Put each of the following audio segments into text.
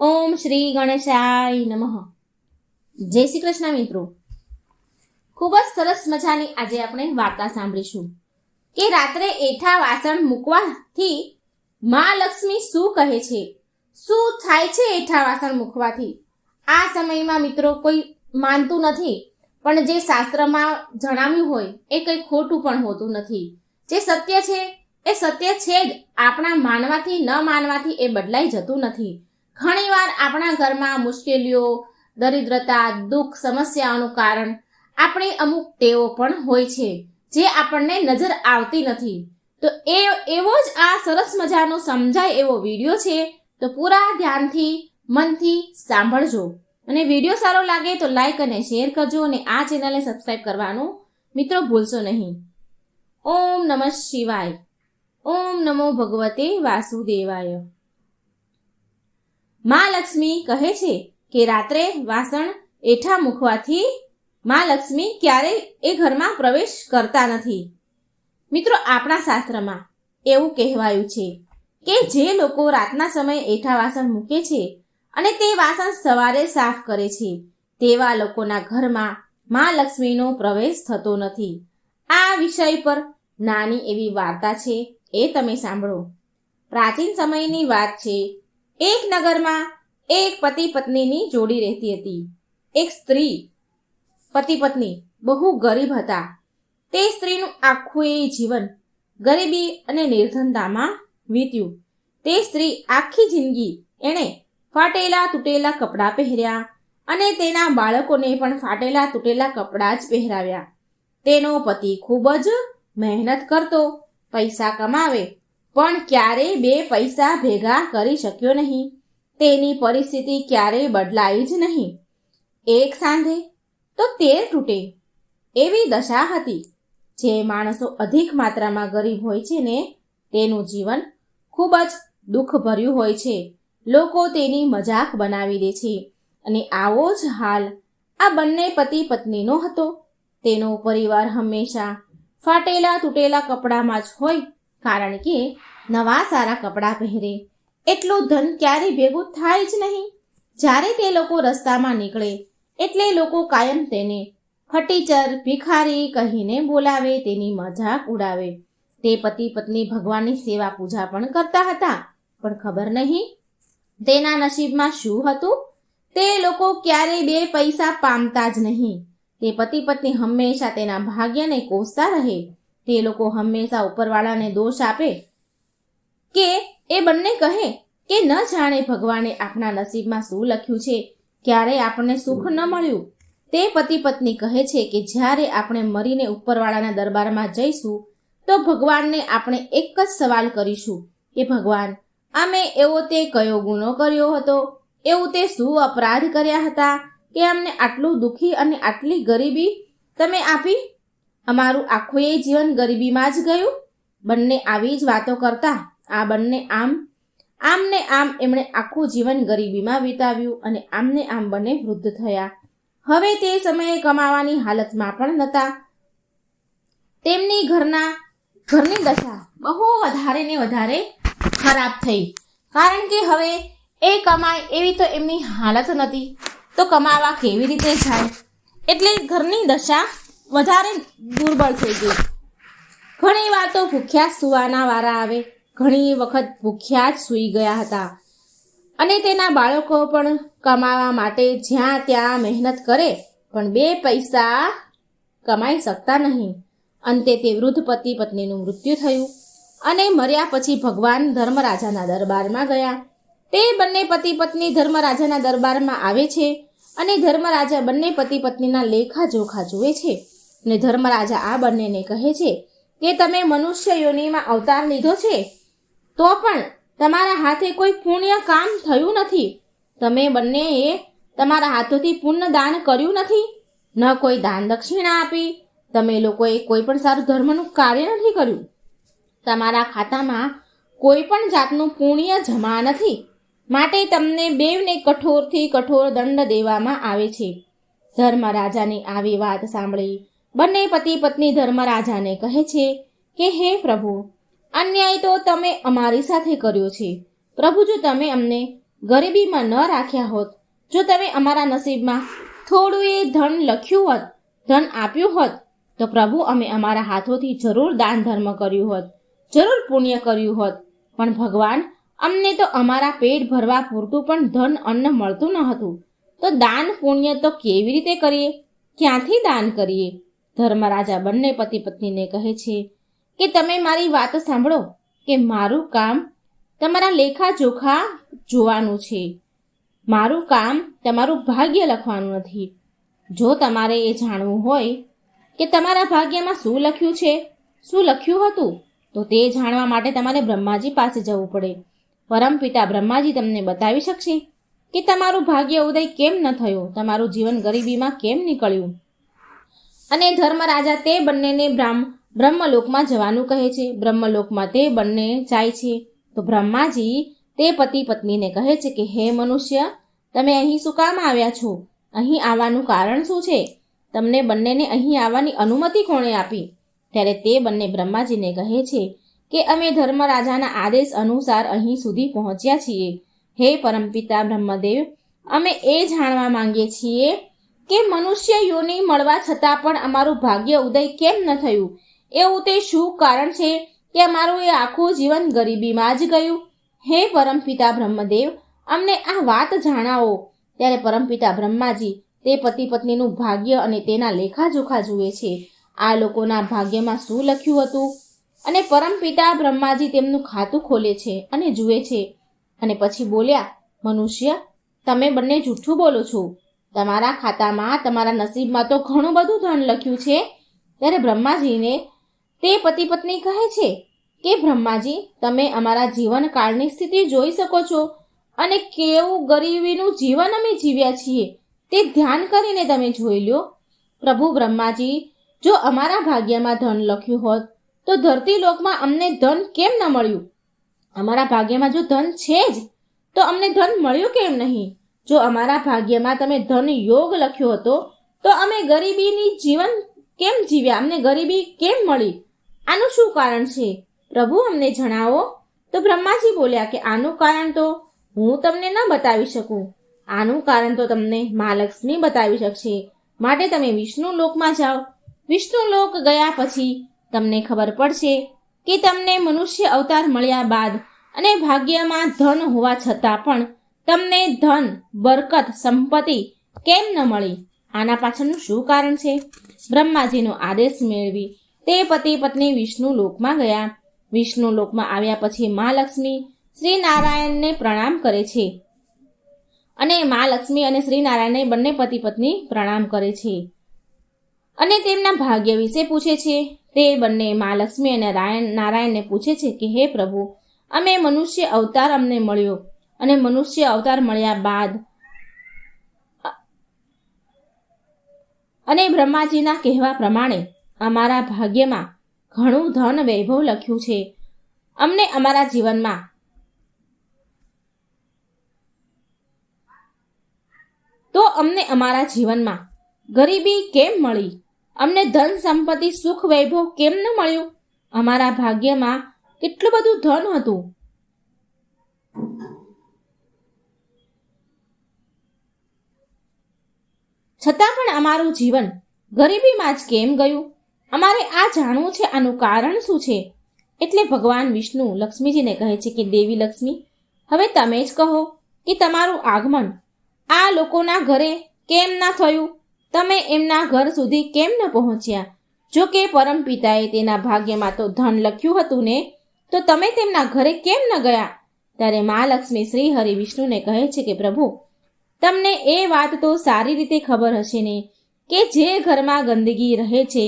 ઓમ શ્રી ગણેશાય નમઃ. જય શ્રી કૃષ્ણ મિત્રો. ખૂબ જ સરસ મજાની આજે આપણે વાર્તા સાંભળીશું કે રાત્રે એઠા વાસણ મૂકવાથી માં લક્ષ્મી શું કહે છે, શું થાય છે એઠા વાસણ મૂકવાથી. આ સમયમાં મિત્રો કોઈ માનતું નથી, પણ જે શાસ્ત્રમાં જણાવ્યું હોય એ કંઈ ખોટું પણ હોતું નથી. જે સત્ય છે એ સત્ય છે જ. આપણા માનવાથી ન માનવાથી એ બદલાઈ જતું નથી. ઘણીવાર આપણા ઘરમાં મુશ્કેલીઓ, દરિદ્રતા, દુઃખ, સમસ્યાઓનું કારણ આપણી અમુક ટેવો પણ હોય છે જે આપણને નજર આવતી નથી. તો એવો જ આ સરસ મજાનો સમજાય એવો વિડીયો છે, તો પૂરા ધ્યાનથી મનથી સાંભળજો. અને વિડીયો સારો લાગે તો લાઈક અને શેર કરજો, અને આ ચેનલને સબસ્ક્રાઈબ કરવાનું મિત્રો ભૂલશો નહીં. ઓમ નમઃ શિવાય. ઓમ નમો ભગવતે વાસુદેવાય. માં લક્ષ્મી કહે છે કે રાત્રે વાસણ એઠા મૂકવાથી માં લક્ષ્મી ક્યારેય એ ઘરમાં પ્રવેશ કરતા નથી. મિત્રો, આપણા શાસ્ત્રમાં એવું કહેવાયું છે કે જે લોકો રાતના સમયે એઠા વાસણ મૂકે છે અને તે વાસણ સવારે સાફ કરે છે, તેવા લોકોના ઘરમાં માં લક્ષ્મીનો પ્રવેશ થતો નથી. આ વિષય પર નાની એવી વાર્તા છે, એ તમે સાંભળો. પ્રાચીન સમયની વાત છે. એક નગરમાં એક પતિ પત્નીની જોડી રહેતી હતી. એક સ્ત્રી પતિ પત્ની બહુ ગરીબ હતા. તે સ્ત્રીનું આખું જીવન ગરીબી અને નિર્ધનતામાં વીત્યું. તે સ્ત્રી આખી જિંદગી એણે ફાટેલા તૂટેલા કપડાં પહેર્યા અને તેના બાળકોને પણ ફાટેલા તૂટેલા કપડાં જ પહેરાવ્યા. તેનો પતિ ખૂબ જ મહેનત કરતો, પૈસા કમાવે, પણ ક્યારેય બે પૈસા ભેગા કરી શક્યો નહીં. તેની પરિસ્થિતિ ક્યારેય બદલાઈ જ નહીં. એક સાંધે તો 13 તૂટે એવી દશા હતી. જે માણસો અધિક માત્રામાં ગરીબ હોય છે ને, તેનું જીવન ખૂબ જ દુઃખભર્યું હોય છે. લોકો તેની મજાક બનાવી દે છે. અને આવો જ હાલ આ બંને પતિ પત્નીનો હતો. તેનો પરિવાર હંમેશા ફાટેલા તૂટેલા કપડામાં જ હોય, કારણ કે નવા સારા કપડાં પહેરે એટલું ધન ક્યારેય ભેગું થાય જ નહીં. જ્યારે તે લોકો રસ્તામાં નીકળે એટલે લોકો કાયમ તેને ખટીચર, ભિખારી કહીને બોલાવે, તેની મજાક ઉડાવે. તે પતિ પત્ની ભગવાનની સેવા પૂજા પણ કરતા હતા, પણ ખબર નહીં તેના નસીબમાં શું હતું. તે લોકો ક્યારેય બે પૈસા પામતા જ નહીં. તે પતિ પત્ની હંમેશા તેના ભાગ્યને કોસતા રહે. તે લોકો હંમેશા ઉપરવાળાને દોષ આપે કે એ બંને કહે કે ન જાણે ભગવાને આપણા નસીબમાં શું લખ્યું છે, ક્યારેય આપણને સુખ ન મળ્યું. તે પતિ પત્ની કહે છે કે જ્યારે આપણે મરીને ઉપરવાળાના દરબારમાં જઈશું તો ભગવાનને આપણે એક જ સવાલ કરીશું કે ભગવાન, અમે એવો તે કયો ગુનો કર્યો હતો, એવું તે શું અપરાધ કર્યા હતા કે અમને આટલું દુઃખી અને આટલી ગરીબી તમે આપી? અમારું આખું જીવન ગરીબીમાં જ ગયું. બંને આવી જ વાતો કરતા આ બંને આમને આમ એમણે આખું જીવન ગરીબીમાં વિતાવ્યું અને આમને આમ બંને વૃદ્ધ થયા. હવે તે સમયે કમાવાની હાલતમાં પણ નહોતા. તેમની ઘરની દશા બહુ વધારે ને વધારે ખરાબ થઈ, કારણ કે હવે એ કમાય એવી તો એમની હાલત નથી, તો કમાવા કેવી રીતે જાય? એટલે ઘરની દશા વધારે દુર્બળ થઈ ગઈ. ઘણી વાર તો ભૂખ્યા સુવાના વારા આવે. ઘણી વખત ભૂખ્યા જ સૂઈ ગયા હતા. અને તેના બાળકો પણ કમાવા માટે જ્યાં ત્યાં મહેનત કરે, પણ બે પૈસા કમાઈ શકતા નહીં. અંતે તે વૃદ્ધ પતિ પત્નીનું મૃત્યુ થયું અને મર્યા પછી ભગવાન ધર્મરાજાના દરબારમાં ગયા. તે બંને પતિ પત્ની ધર્મરાજાના દરબારમાં આવે છે અને ધર્મરાજા બંને પતિ પત્નીના લેખા જોખા જુએ છે. અને ધર્મરાજા આ બંનેને કહે છે કે તમે મનુષ્ય યોનિમાં અવતાર લીધો છે, તો પણ તમારા હાથે કોઈ પુણ્ય કામ થયું નથી. તમે બંનેએ તમારા હાથોથી પુણ્ય દાન કર્યું નથી, ન કોઈ દાન દક્ષિણા આપી. તમે લોકોએ કોઈ પણ સારું ધર્મનું કાર્ય નથી કર્યું. તમારા ખાતામાં કોઈ પણ જાતનું પુણ્ય જમા નથી. માટે તમને બેવને કઠોરથી કઠોર દંડ દેવામાં આવે છે. ધર્મરાજાની આવી વાત સાંભળી બંને પતિ પત્ની ધર્મરાજાને કહે છે કે હે પ્રભુ, અન્યાય તો તમે અમારી સાથે કર્યો છે. પ્રભુ, જો તમે અમને ગરીબીમાં ન રાખ્યા હોત, જો તમે અમારા નસીબમાં થોડું એ ધન લખ્યું હોત, ધન આપ્યું હોત, તો પ્રભુ અમે અમારા હાથોથી જરૂર દાન ધર્મ કર્યું હોત, જરૂર પુણ્ય કર્યું હોત. પણ ભગવાન, અમને તો અમારા પેટ ભરવા પૂરતું પણ ધન અન્ન મળતું ન હતું. તો દાન પુણ્ય તો કેવી રીતે કરીએ? ક્યાંથી દાન કરીએ? ધર્મરાજા બંને પતિ પત્નીને કહે છે કે તમે મારી વાત સાંભળો કે મારું કામ તમારા લેખા જોખા જોવાનું છે. મારું કામ તમારું ભાગ્ય લખવાનું નથી. જો તમારે એ જાણવું હોય કે તમારા ભાગ્યમાં શું લખ્યું છે, શું લખ્યું હતું, તો તે જાણવા માટે તમારે બ્રહ્માજી પાસે જવું પડે. પરમપિતા બ્રહ્માજી તમને બતાવી શકશે કે તમારું ભાગ્ય ઉદય કેમ ન થયો, તમારું જીવન ગરીબીમાં કેમ નીકળ્યું. અને ધર્મરાજા તે બંનેને બ્રહ્મલોકમાં જવાનું કહે છે. બ્રહ્મલોકમાં તે બંને જાય છે તો બ્રહ્માજી તે પતિ પત્નીને કહે છે કે હે મનુષ્ય, તમે અહીં શું કામ આવ્યા છો? અહીં આવવાનું કારણ શું છે? તમને બંનેને અહીં આવવાની અનુમતિ કોણે આપી? ત્યારે તે બંને બ્રહ્માજીને કહે છે કે અમે ધર્મરાજાના આદેશ અનુસાર અહીં સુધી પહોંચ્યા છીએ. હે પરમપિતા બ્રહ્મદેવ, અમે એ જાણવા માંગીએ છીએ કે મનુષ્ય યોનિ મળવા છતાં પણ અમારું ભાગ્ય ઉદય કેમ ન થયું? એવું તે શું કારણ છે કે અમારું એ આખું જીવન ગરીબીમાં જ ગયું? હે પરમપિતા બ્રહ્મદેવ, અમને આ વાત જણાવો. ત્યારે પરમપિતા બ્રહ્માજી તે પતિ પત્નીનું ભાગ્ય અને તેના લેખાજોખા જુએ છે. આ લોકોના ભાગ્યમાં શું લખ્યું હતું? અને પરમપિતા બ્રહ્માજી તેમનું ખાતું ખોલે છે અને જુએ છે. અને પછી બોલ્યા, મનુષ્ય, તમે બંને જૂઠું બોલો છો. તમારા ખાતામાં, તમારા નસીબમાં તો ઘણું બધું ધન લખ્યું છે. ત્યારે બ્રહ્માજીને તે પતિ પત્ની કહે છે કે બ્રહ્માજી, તમે અમારા જીવનકાળની સ્થિતિ જોઈ શકો છો અને કેવું ગરીબીનું જીવન અમે જીવ્યા છીએ તે ધ્યાન કરીને તમે જોઈ લો. પ્રભુ બ્રહ્માજી, જો અમારા ભાગ્યમાં ધન લખ્યું હોત તો ધરતી લોકમાં અમને ધન કેમ ન મળ્યું? અમારા ભાગ્યમાં જો ધન છે જ તો અમને ધન મળ્યું કેમ નહીં? જો અમારા ભાગ્યમાં તમે ધન યોગ લખ્યો હતો તો અમે ગરીબીની જીવન કેમ જીવ્યા? અમને ગરીબી કેમ મળી? આનું શું કારણ છે? પ્રભુ, અમને જણાવો. તો બ્રહ્માજી બોલ્યા કે આનું કારણ તો હું તમને ન બતાવી શકું. આનું કારણ તો તમને મા લક્ષ્મી બતાવી શકશે. માટે તમે વિષ્ણુ લોકમાં જાઓ. વિષ્ણુ લોક ગયા પછી તમને ખબર પડશે કે તમને મનુષ્ય અવતાર મળ્યા બાદ અને ભાગ્યમાં ધન હોવા છતાં પણ તમને ધન, બરકત, સંપત્તિ કેમ ન મળી? આના પાછળનું શું કારણ છે? બ્રહ્માજીનો આદેશ મેળવી તે પતિ પત્ની વિષ્ણુ લોકમાં ગયા. વિષ્ણુ લોકમાં આવ્યા પછી મા લક્ષ્મી શ્રી નારાયણને પ્રણામ કરે છે અને મા લક્ષ્મી અને શ્રી નારાયણને બંને પતિ પત્ની પ્રણામ કરે છે અને તેમના ભાગ્ય વિશે પૂછે છે. તે બંને મા લક્ષ્મી અને નારાયણને પૂછે છે કે હે પ્રભુ, અમે મનુષ્ય અવતાર અમને મળ્યો અને મનુષ્ય અવતાર મળ્યા બાદ અને બ્રહ્માજીના કહેવા પ્રમાણે અમારા ભાગ્યમાં ઘણું ધન વૈભવ લખ્યું છે. અમને અમારા જીવનમાં અમારા જીવનમાં ગરીબી કેમ મળી? અમને ધન સંપત્તિ, સુખ, વૈભવ કેમ ન મળ્યું? અમારા ભાગ્યમાં કેટલું બધું ધન હતું. છતાં પણ અમારું જીવન ગરીબીમાં જ કેમ ગયું? અમારે આ જાણવું છે. આનું કારણ શું છે? એટલે ભગવાન વિષ્ણુ લક્ષ્મીજીને કહે છે કે દેવી લક્ષ્મી, હવે તમે જ કહો કે તમારું આગમન આ લોકોના ઘરે કેમ ના થયું? તમે એમના ઘર સુધી કેમ ન પહોંચ્યા? જો કે પરમ પિતાએ તેના ભાગ્યમાં તો ધન લખ્યું હતું ને, તો તમે તેમના ઘરે કેમ ન ગયા? ત્યારે મા લક્ષ્મી શ્રી હરિ વિષ્ણુને કહે છે કે પ્રભુ, તમને એ વાત તો સારી રીતે ખબર હશે ને કે જે ઘરમાં ગંદકી રહે છે,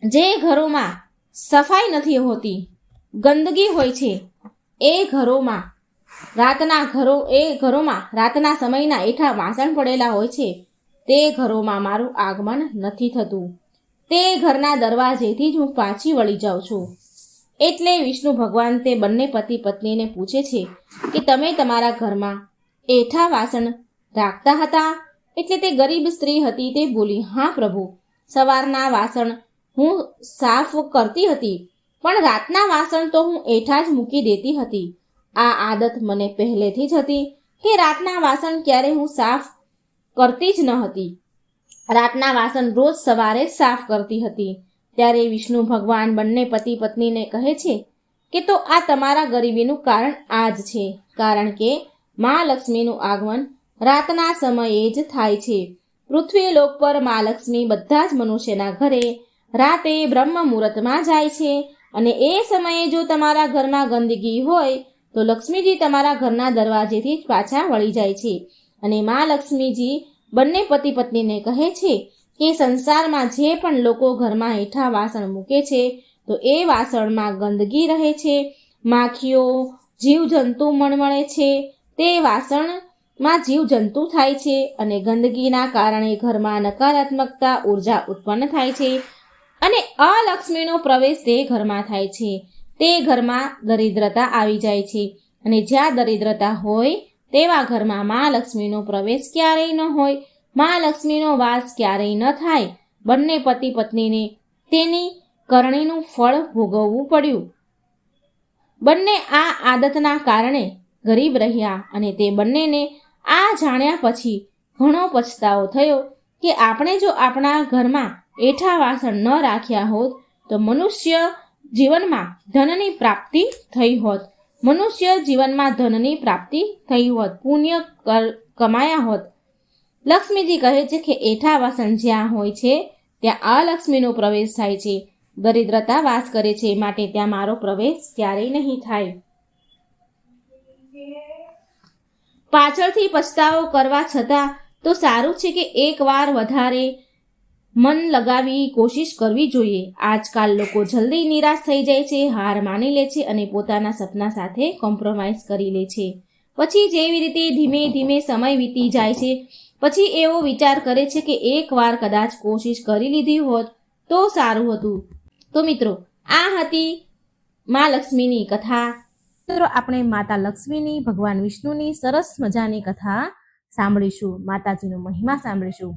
જે ઘરોમાં સફાઈ નથી હોતી, ગંદકી હોય છે, એ ઘરોમાં રાતના સમયના એઠા વાસણ પડેલા હોય છે, તે ઘરોમાં મારું આગમન નથી થતું. તે ઘરના દરવાજેથી જ હું પાછી વળી જાઉં છું. એટલે વિષ્ણુ ભગવાન તે બંને પતિ પત્નીને પૂછે છે કે તમે તમારા ઘરમાં એઠા વાસણ રાખતા હતા? એટલે તે ગરીબ સ્ત્રી હતી તે બોલી, હા પ્રભુ, સવારના વાસણ હું સાફ કરતી હતી, પણ રાતના વાસણ તો હું એઠા જ મૂકી દેતી હતી. આ આદત મને પહેલેથી જ હતી કે રાતના વાસણ ક્યારે હું સાફ કરતી જ ન હતી. રાતના વાસણ રોજ સવારે જ સાફ કરતી હતી. ત્યારે વિષ્ણુ ભગવાન બંને પતિ પત્નીને કહે છે કે તો આ તમારા ગરીબીનું કારણ આ જ છે, કારણ કે મા લક્ષ્મીનું આગમન રાતના સમયે જ થાય છે. પૃથ્વી લોક પર મા લક્ષ્મી બધા જ મનુષ્યના ઘરે રાતે બ્રહ્મ મુહૂર્તમાં જાય છે, અને એ સમયે જો તમારા ઘરમાં ગંદકી હોય તો લક્ષ્મીજી તમારા ઘરના દરવાજેથી જ પાછા વળી જાય છે. અને મા લક્ષ્મીજી બંને પતિ પત્નીને કહે છે કે સંસારમાં જે પણ લોકો ઘરમાં હેઠા વાસણ મૂકે છે તો એ વાસણમાં ગંદકી રહે છે, માખીઓ, જીવજંતુ મણમણે છે, તે વાસણમાં જીવજંતુ થાય છે, અને ગંદકીના કારણે ઘરમાં નકારાત્મકતા ઉર્જા ઉત્પન્ન થાય છે, અને અલક્ષ્મીનો પ્રવેશ તે ઘરમાં થાય છે. તે ઘરમાં દરિદ્રતા આવી જાય છે, અને જ્યાં દરિદ્રતા હોય તેવા ઘરમાં મા લક્ષ્મીનો પ્રવેશ ક્યારેય ન હોય, મા લક્ષ્મીનો વાસ ક્યારેય ન થાય. બંને પતિ પત્નીને તેની કરણીનું ફળ ભોગવવું પડ્યું. બંને આ આદતના કારણે ગરીબ રહ્યા, અને તે બંનેને આ જાણ્યા પછી ઘણો પછતાવો થયો કે આપણે જો આપણા ઘરમાં એઠા વાસણ ન રાખ્યા હોત તો મનુષ્ય જીવનમાં ધનની પ્રાપ્તિ થઈ હોત. મનુષ્ય જીવનમાં ધનની પ્રાપ્તિ થઈ હોત, પુણ્ય કમાયા હોત. લક્ષ્મીજી કહે છે કે એઠા વાસણ જ્યાં હોય છે ત્યાં અલક્ષ્મીનો પ્રવેશ થાય છે, દરિદ્રતા વાસ કરે છે, માટે ત્યાં મારો પ્રવેશ ક્યારેય નહીં થાય. પાછળથી પછતાવો કરવા છતાં તો સારું છે કે એકવાર વધારે મન લગાવી કોશિશ કરવી જોઈએ. આજકાલ લોકો જલ્દી નિરાશ થઈ જાય છે, હાર માની લે છે, અને પોતાના સપના સાથે કોમ્પ્રોમાઇઝ કરી લે છે. પછી જેવી રીતે ધીમે ધીમે સમય વીતી જાય છે, પછી એવો વિચાર કરે છે કે એકવાર કદાચ કોશિશ કરી લીધી હોત તો સારું હતું. તો મિત્રો, આ હતી મા લક્ષ્મીની કથા. મિત્રો, આપણે માતા લક્ષ્મીની, ભગવાન વિષ્ણુની સરસ મજાની કથા સાંભળીશું, માતાજીનો મહિમા સાંભળીશું.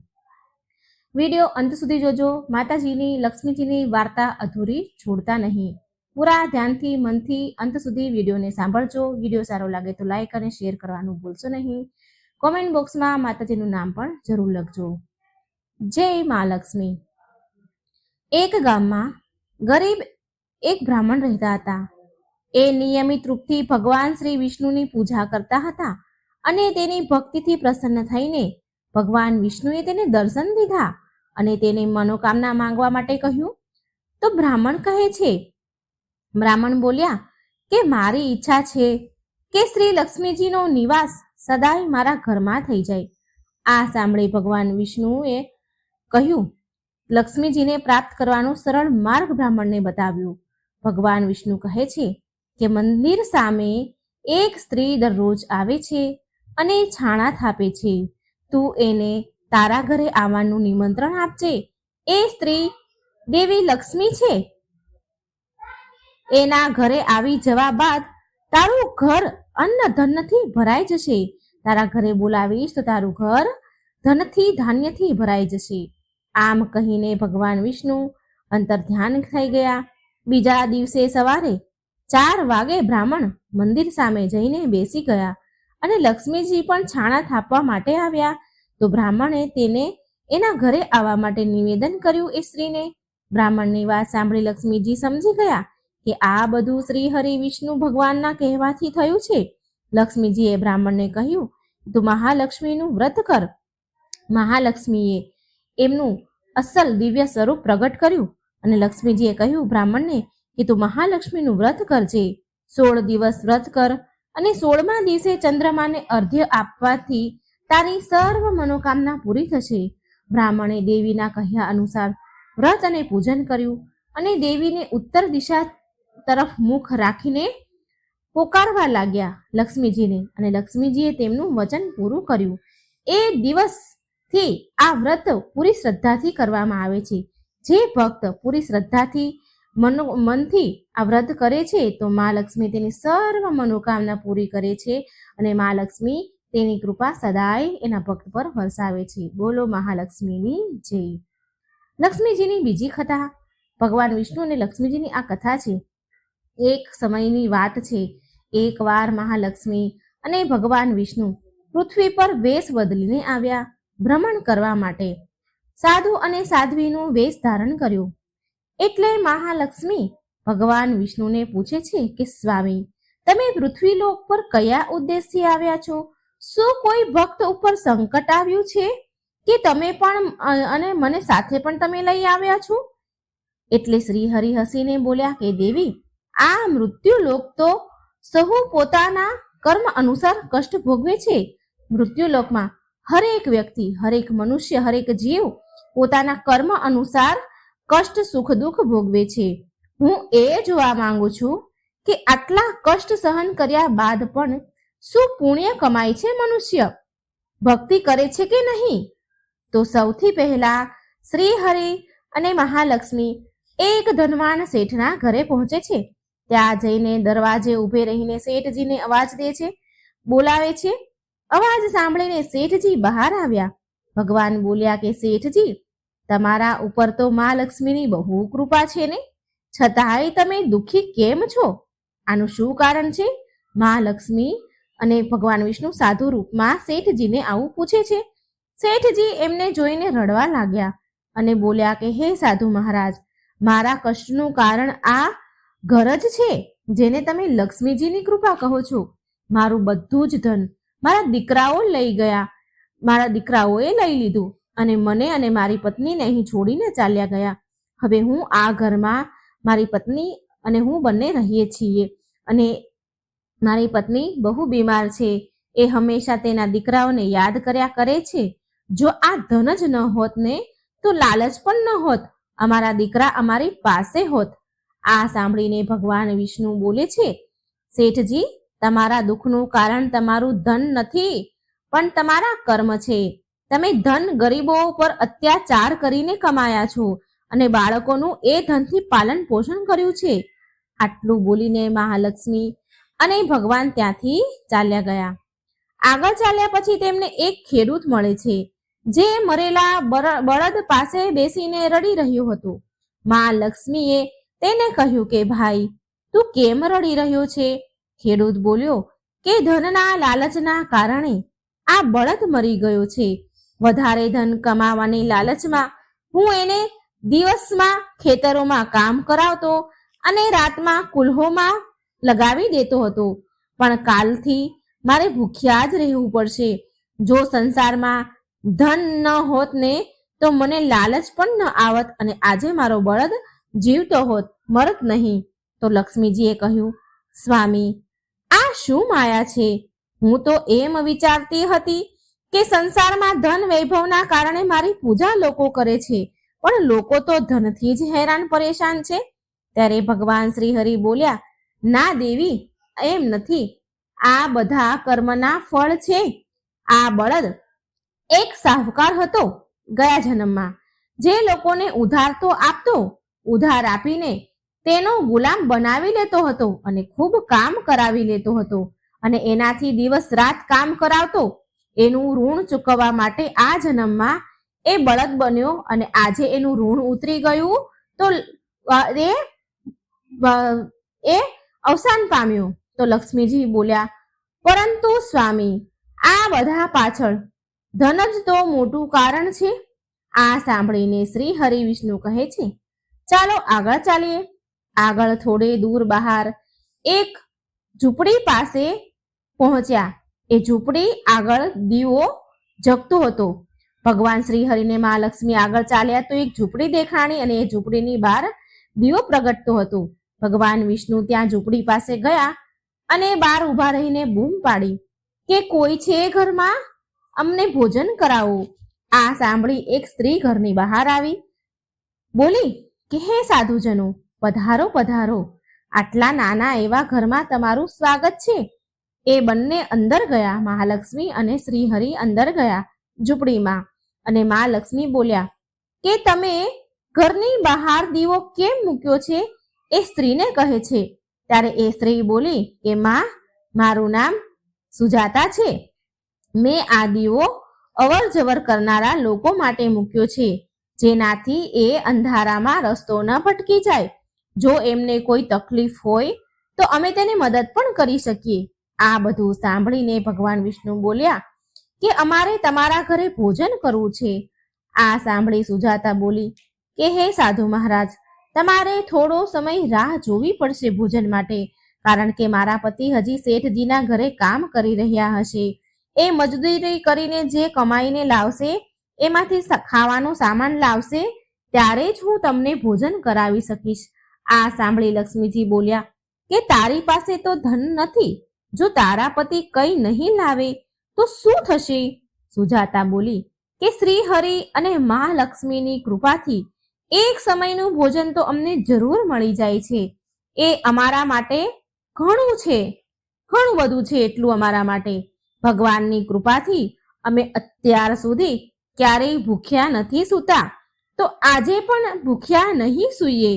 વિડીયો અંત સુધી જોજો. માતાજીની, લક્ષ્મીજીની વાર્તા અધૂરી છોડતા નહીં. પૂરા ધ્યાનથી, મનથી અંત સુધી વિડીયોને સાંભળજો. વિડીયો સારો લાગે તો લાઈક અને શેર કરવાનું ભૂલશો નહીં. કોમેન્ટ બોક્સમાં માતાજીનું નામ પણ જરૂર લખજો. જય મા લક્ષ્મી. એક ગામમાં ગરીબ એક બ્રાહ્મણ રહેતા હતા. એ નિયમિત રૂપથી ભગવાન શ્રી વિષ્ણુની પૂજા કરતા હતા, અને તેની ભક્તિથી પ્રસન્ન થઈને ભગવાન વિષ્ણુએ તેને દર્શન દીધા અને તેને મનોકામના માંગવા માટે કહ્યું. તો બ્રાહ્મણ કહે છે, બ્રાહ્મણ બોલ્યા કે મારી ઈચ્છા છે કે શ્રી લક્ષ્મીજીનો નિવાસ સદાય મારા ઘરમાં થઈ જાય. આ સાંભળી ભગવાન વિષ્ણુએ કહ્યું, લક્ષ્મીજીને પ્રાપ્ત કરવાનો સરળ માર્ગ બ્રાહ્મણને બતાવ્યો. ભગવાન વિષ્ણુ કહે છે કે મંદિર સામે એક સ્ત્રી દરરોજ આવે છે અને છાણા થાપે છે. તું એને તારા ઘરે આવવાનું નિમંત્રણ આપજે. એ સ્ત્રી દેવી લક્ષ્મી છે. એના ઘરે આવી જવા બાદ તારું ઘર અન્ન ધનથી ભરાઈ જશે. તારા ઘરે બોલાવીશ તો તારું ઘર ધનથી ધાન્યથી ભરાઈ જશે. આમ કહીને ભગવાન વિષ્ણુ અંતર ધ્યાન થઈ ગયા. બીજા દિવસે સવારે 4 વાગે બ્રાહ્મણ મંદિર સામે જઈને બેસી ગયા, અને લક્ષ્મીજી પણ છાણા થાપવા માટે આવ્યા. તો બ્રાહ્મણે તેને એના ઘરે આવવા માટે નિવેદન કર્યું. એ સ્ત્રીને બ્રાહ્મણની વાત સાંભળી લક્ષ્મીજી સમજી ગયા કે આ બધું શ્રી હરિ વિષ્ણુ ભગવાનના કહેવાથી થયું છે. લક્ષ્મીજીએ બ્રાહ્મણને કહ્યું, તું મહાલક્ષ્મીનું વ્રત કર. મહાલક્ષ્મીએ એમનું અસલ દિવ્ય સ્વરૂપ પ્રગટ કર્યું, અને લક્ષ્મીજીએ કહ્યું બ્રાહ્મણને કે તું મહાલક્ષ્મીનું વ્રત કરજે. 16 દિવસ વ્રત કર, અને 16મા દિવસે ચંદ્રમાને અર્ઘ્ય આપવાથી તારી સર્વ મનોકામના પૂરી થશે. બ્રાહ્મણે દેવીના કહ્યા અનુસાર વ્રત અને પૂજન કર્યું, અને દેવીને ઉત્તર દિશા તરફ મુખ રાખીને પોકારવા લાગ્યા લક્ષ્મીજીને, અને લક્ષ્મીજીએ તેમનું વચન પૂરું કર્યું. એ દિવસથી આ વ્રત પૂરી શ્રદ્ધાથી કરવામાં આવે છે. જે ભક્ત પૂરી શ્રદ્ધાથી મનથી આ વ્રત કરે છે તો મા લક્ષ્મી તેની સર્વ મનોકામના પૂરી કરે છે, અને મા લક્ષ્મી તેની કૃપા સદાય એના ભક્ત પર વરસાવે છે. બોલો મહાલક્ષ્મીની જય. લક્ષ્મીજીની બીજી કથા. ભગવાન વિષ્ણુ અને લક્ષ્મીજીની આ કથા છે. એક સમયની વાત છે. એકવાર મહાલક્ષ્મી અને ભગવાન વિષ્ણુ પૃથ્વી પર વેશ બદલીને આવ્યા ભ્રમણ કરવા માટે. સાધુ અને સાધ્વીનું વેશ ધારણ કર્યું. એટલે મહાલક્ષ્મી ભગવાન વિષ્ણુને પૂછે છે કે સ્વામી, તમે પૃથ્વીલોક પર કયા ઉદ્દેશથી આવ્યા છો? શું કોઈ ભક્ત ઉપર સંકટ આવ્યું છે કે તમે પણ અને મને સાથે પણ તમે લઈ આવ્યા છો? એટલે શ્રી હરિ હસીને બોલ્યા કે દેવી, આ મૃત્યુલોક તો સહુ પોતાના કર્મ અનુસાર કષ્ટ ભોગવે છે. મૃત્યુલોકમાં હરેક વ્યક્તિ, હરેક મનુષ્ય, હરેક જીવ પોતાના કર્મ અનુસાર કષ્ટ, સુખ, દુઃખ ભોગવે છે. હું એ જોવા માંગુ છું કે આટલા કષ્ટ સહન કર્યા બાદ પણ શું પુણ્ય કમાય છે મનુષ્ય? ભક્તિ કરે છે કે નહીં? તો સૌથી પહેલા શ્રી હરિ અને મહાલક્ષ્મી એક ધનવાન શેઠના ઘરે પહોંચે છે. ત્યાં જઈને દરવાજે ઊભે રહીને શેઠજીને અવાજ દે છે, બોલાવે છે. અવાજ સાંભળીને શેઠજી બહાર આવ્યા. ભગવાન બોલ્યા કે શેઠજી, તમારા ઉપર તો મા લક્ષ્મીની બહુ કૃપા છે ને, છતાંય તમે દુઃખી કેમ છો? આનું શું કારણ છે? મહાલક્ષ્મી અને ભગવાન વિષ્ણુ સાધુ રૂપમાં શેઠજીને આવું પૂછે છે. શેઠજી એમને જોઈને રડવા લાગ્યા અને બોલ્યા કે હે સાધુ મહારાજ, મારા કષ્ટનું કારણ આ ઘર જ છે જેને તમે લક્ષ્મીજીની કૃપા કહો છો. મારું બધું જ ધન મારા દીકરાઓ લઈ ગયા, મારા દીકરાઓએ લઈ લીધું અને મને અને મારી પત્નીને અહીં છોડીને ચાલ્યા ગયા. હવે હું આ ઘરમાં મારી પત્ની અને હું બંને રહીએ છીએ અને મારી પત્ની બહુ બીમાર છે. એ હંમેશા તેના દીકરાઓને યાદ કર્યા કરે છે. જો આ ધન જ ન હોત ને તો લાલચ પણ ન હોત, અમારા દીકરા અમારી પાસે હોત. આ સાંભળીને ભગવાન વિષ્ણુ બોલે છે, શેઠજી, તમારા દુઃખનું કારણ તમારું ધન નથી પણ તમારા કર્મ છે. તમે ધન ગરીબો પર અત્યાચાર કરીને કમાયા છો અને બાળકોનું એ ધનથી પાલન પોષણ કર્યું છે. આટલું બોલીને મહાલક્ષ્મી અને ભગવાન ત્યાંથી ચાલ્યા ગયા. આગળ ચાલ્યા પછી તેમને એક ખેડૂત મળે છે જે મરેલા બળદ પાસે બેસીને રડી રહ્યો હતો. મહાલક્ષ્મીએ તેને કહ્યું કે ભાઈ, તું કેમ રડી રહ્યો છે? ખેડૂત બોલ્યો કે ધનના લાલચના કારણે આ બળદ મરી ગયો છે. વધારે ધન કમાવાની લાલચમાં હું એને દિવસમાં ખેતરોમાં કામ કરાવતો અને રાતમાં કુલ્હોમાં લગાવી દેતો હતો, પણ કાલથી મારે ભૂખ્યા જ રહેવું પડશે. જો સંસારમાં ધન ન હોત ને તો મને લાલચ પણ ન આવત અને આજે મારો બળદ જીવતો હોત, મરત નહીં. તો લક્ષ્મીજીએ કહ્યું, સ્વામી, આ શું માયા છે? હું તો એમ વિચારતી હતી કે સંસારમાં ધન વૈભવના કારણે મારી પૂજા લોકો કરે છે, પણ લોકો તો ધનથી જ હેરાન પરેશાન છે. ત્યારે ભગવાન શ્રી હરિ બોલ્યા, ના દેવી, એમ નથી. આ બધા કર્મના ફળ છે. આ બળદ એક શાહુકાર હતો ગયા જન્મમાં, જે લોકોને ઉધાર તો આપતો, ઉધાર આપીને તેનો ગુલામ બનાવી લેતો હતો અને ખૂબ કામ કરાવી લેતો હતો અને એનાથી દિવસ રાત કામ કરાવતો. એનું ઋણ ચૂકવવા માટે આ જન્મમાં એ બળદ બન્યો અને આજે એનું ઋણ ઉતરી ગયું તો એ અવસાન પામ્યું. તો લક્ષ્મીજી બોલ્યા, પરંતુ સ્વામી, આ બધા પાછળ ધન જ તો મોટું કારણ છે. આ સાંભળીને શ્રી હરિ વિષ્ણુ કહે છે, ચાલો આગળ ચાલીએ. આગળ થોડે દૂર બહાર એક ઝૂંપડી પાસે પહોંચ્યા. એ ઝૂંપડી આગળ દીવો જગતો હતો. ભગવાન શ્રી હરિને મહાલક્ષ્મી આગળ ચાલ્યા તો એક ઝૂંપડી દેખાણી અને એ ઝૂંપડીની બહાર દીવો પ્રગટતો હતો. ભગવાન વિષ્ણુ ત્યાં ઝૂંપડી પાસે ગયા અને બહાર ઊભા રહીને બૂમ પાડી કે કોઈ છે ઘરમાં? અમને ભોજન કરાવો. આ સાંભળી એક સ્ત્રી ઘરની બહાર આવી બોલી કે હે સાધુજનો, પધારો પધારો, આટલા નાના એવા ઘરમાં તમારું સ્વાગત છે. એ બંને અંદર ગયા. મહાલક્ષ્મી અને શ્રી હરિ અંદર ગયા ઝૂંપડીમાં અને મહાલક્ષ્મી બોલ્યા કે તમે ઘરની બહાર દીવો કેમ મૂક્યો છે? એ સ્ત્રીને કહે છે. ત્યારે એ સ્ત્રી બોલી કે માં, મારું નામ સુજાતા છે. મેં આ દીવો અવર જવર કરનારા લોકો માટે મૂક્યો છે, જેનાથી એ અંધારામાં રસ્તો ન ભટકી જાય. જો એમને કોઈ તકલીફ હોય તો અમે તેને મદદ પણ કરી શકીએ. આ બધું સાંભળીને ભગવાન વિષ્ણુ બોલ્યા કે અમારે તમારા ઘરે ભોજન કરવું છે. આ સાંભળી સુજાતા બોલી કે હે સાધુ મહારાજ, તમારે થોડો સમય રાહ જોવી પડશે ભોજન માટે, કારણ કે મારા પતિ હજી શેઠજીના ઘરે કામ કરી રહ્યા હશે. એ મજદૂરી કરીને જે કમાઈને લાવશે એમાંથી ખાવાનો સામાન લાવશે, ત્યારે જ હું તમને ભોજન કરાવી શકીશ. આ સાંભળી લક્ષ્મીજી બોલ્યા કે તારી પાસે તો ધન નથી, જો તારા પતિ કંઈ નહીં લાવે તો શું થશે? સુજાતા બોલી કે શ્રી હરિ અને મહાલક્ષ્મીની કૃપાથી એક સમયનું ભોજન તો અમને જરૂર મળી જાય છે. એ અમારા માટે ઘણું છે, ઘણું બધું છે. એટલું અમારા માટે ભગવાનની કૃપાથી અમે અત્યાર સુધી ક્યારેય ભૂખ્યા નથી સૂતા, તો આજે પણ ભૂખ્યા નહીં સૂઈએ.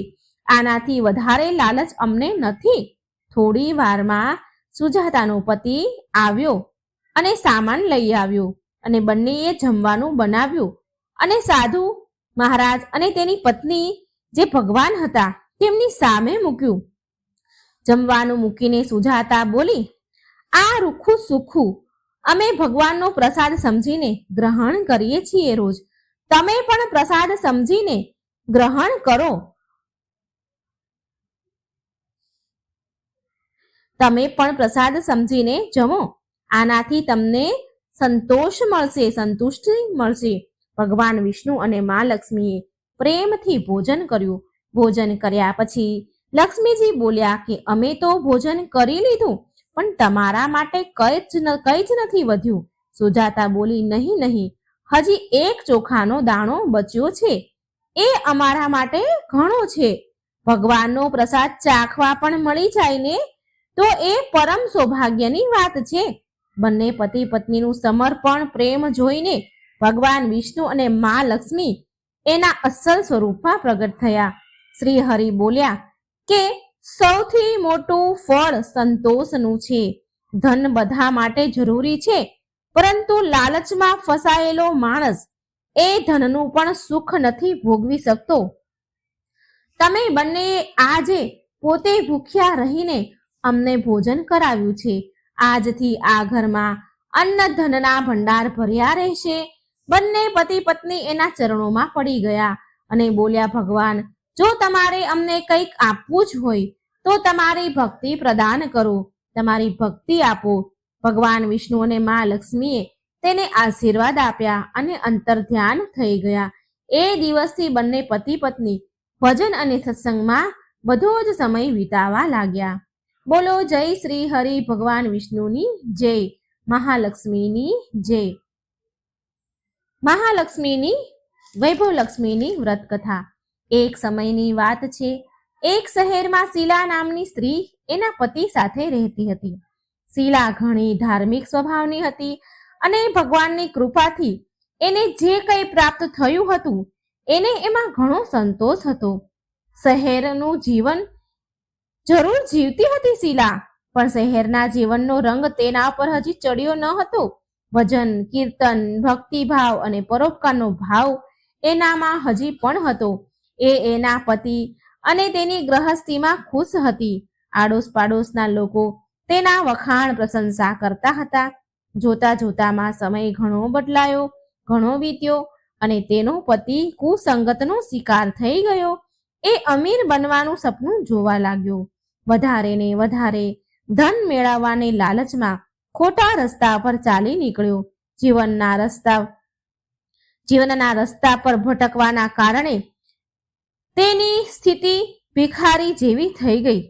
આનાથી વધારે લાલચ અમને નથી. થોડી વારમાં સુજાતાનો પતિ આવ્યો અને સામાન લઈ આવ્યો અને બંનેએ જમવાનું બનાવ્યું અને સાધુ મહારાજ અને તેની પત્ની જે ભગવાન હતા તેમની સામે મૂક્યું. જમવાનું મૂકીને સુજાતા બોલી, આ રૂખું સુખું અમે ભગવાનનો પ્રસાદ સમજીને ગ્રહણ કરીએ છીએ રોજ. તમે પણ પ્રસાદ સમજીને ગ્રહણ કરો. તમે પણ પ્રસાદ સમજીને જમો. આનાથી તમને સંતોષ મળશે, સંતુષ્ટિ મળશે. ભગવાન વિષ્ણુ અને મા લક્ષ્મીએ પ્રેમથી ભોજન કર્યું. ભોજન કર્યા પછી લક્ષ્મીજી બોલ્યા કે અમે તો ભોજન કરી લીધું, પણ તમારા માટે કંઈ જ નથી વધ્યું. સુજાતા બોલી, નહીં નહીં, હજી એક ચોખાનો દાણો બચ્યો છે, એ અમારા માટે ઘણો છે. ભગવાનનો પ્રસાદ ચાખવા પણ મળી જાય ને તો એ પરમ સૌભાગ્યની વાત છે. બંને પતિ પત્નીનું સમર્પણ પ્રેમ જોઈને ભગવાન વિષ્ણુ અને મા લક્ષ્મી એના અસલ સ્વરૂપમાં પ્રગટ થયા. શ્રી હરિ બોલ્યા કે સૌથી મોટું ફળ સંતોષનું છે. ધન બધા માટે જરૂરી છે, પરંતુ લાલચમાં ફસાયેલો માણસ એ ધનનું પણ સુખ નથી ભોગવી શકતો. તમે બંને આજે પોતે ભૂખ્યા રહીને અમને ભોજન કરાવ્યું છે. આજથી આ ઘરમાં અન્ન ધનના ભંડાર ભર્યા રહેશે. બંને પતિ પત્ની એના ચરણોમાં પડી ગયા અને બોલ્યા, ભગવાન, જો તમારે અમને કંઈક આપવું જ હોય તો તમારી ભક્તિ પ્રદાન કરો, તમારી ભક્તિ આપો. ભગવાન વિષ્ણુ અને મા લક્ષ્મીએ તેને આશીર્વાદ આપ્યા અને અંતર ધ્યાન થઈ ગયા. એ દિવસથી બંને પતિ પત્ની ભજન અને સત્સંગમાં બધો જ સમય વિતાવા લાગ્યા. બોલો જય શ્રી હરિ ભગવાન વિષ્ણુની જય, મહાલક્ષ્મીની જય. મહાલક્ષ્મીની વૈભવલક્ષ્મીની વ્રત કથા. એક સમયની વાત છે. એક શહેરમાં શીલા નામની સ્ત્રી એના પતિ સાથે રહેતી હતી. શીલા ઘણી ધાર્મિક સ્વભાવની હતી અને ભગવાનની કૃપાથી એને જે કંઈ પ્રાપ્ત થયું હતું એને એમાં ઘણો સંતોષ હતો. શહેરનું જીવન જરૂર જીવતી હતી શીલા, પણ શહેરના જીવનનો રંગ તેના પર હજી ચડ્યો ન હતો. ભજન, કીર્તન, ભક્તિભાવ અને પરોપકારનો ભાવ એનામાં હજી પણ હતો. એ એના પતિ અને તેની ગૃહસ્થીમાં ખુશ હતી. આડોશ પાડોશના લોકો તેના વખાણ પ્રશંસા કરતા હતા. જોતા જોતામાં સમય ઘણો બદલાયો, ઘણો વીત્યો અને તેનો પતિ કુસંગતનો શિકાર થઈ ગયો. એ અમીર બનવાનું સપનું જોવા લાગ્યો. વધારે ને વધારે ધન મેળવવાને લાલચમાં ખોટા રસ્તા પર ચાલી નીકળ્યો. જીવનના રસ્તા પર ભટકવાના કારણે તેની સ્થિતિ ભિખારી જેવી થઈ ગઈ.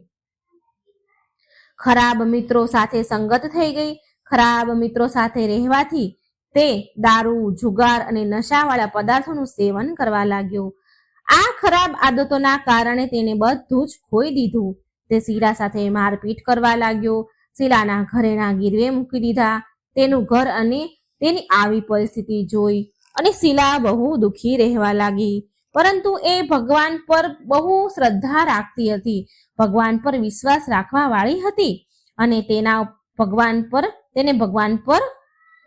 ખરાબ મિત્રો સાથે સંગત થઈ ગઈ. ખરાબ મિત્રો સાથે રહેવાથી તે દારૂ, જુગાર અને નશાવાળા પદાર્થોનું સેવન કરવા લાગ્યો. આ ખરાબ આદતોના કારણે તેને બધું જ ખોઈ દીધું. તે શીલા સાથે મારપીટ કરવા લાગ્યો. શીલાના ઘરેણા ગીરવે મૂકી દીધા. તેનું ઘર અને તેની આવી પરિસ્થિતિ જોઈ અને શીલા બહુ દુઃખી રહેવા લાગી. પરંતુ એ ભગવાન પર બહુ શ્રદ્ધા રાખતી હતી, ભગવાન પર વિશ્વાસ રાખવા વાળી હતી અને તેને ભગવાન પર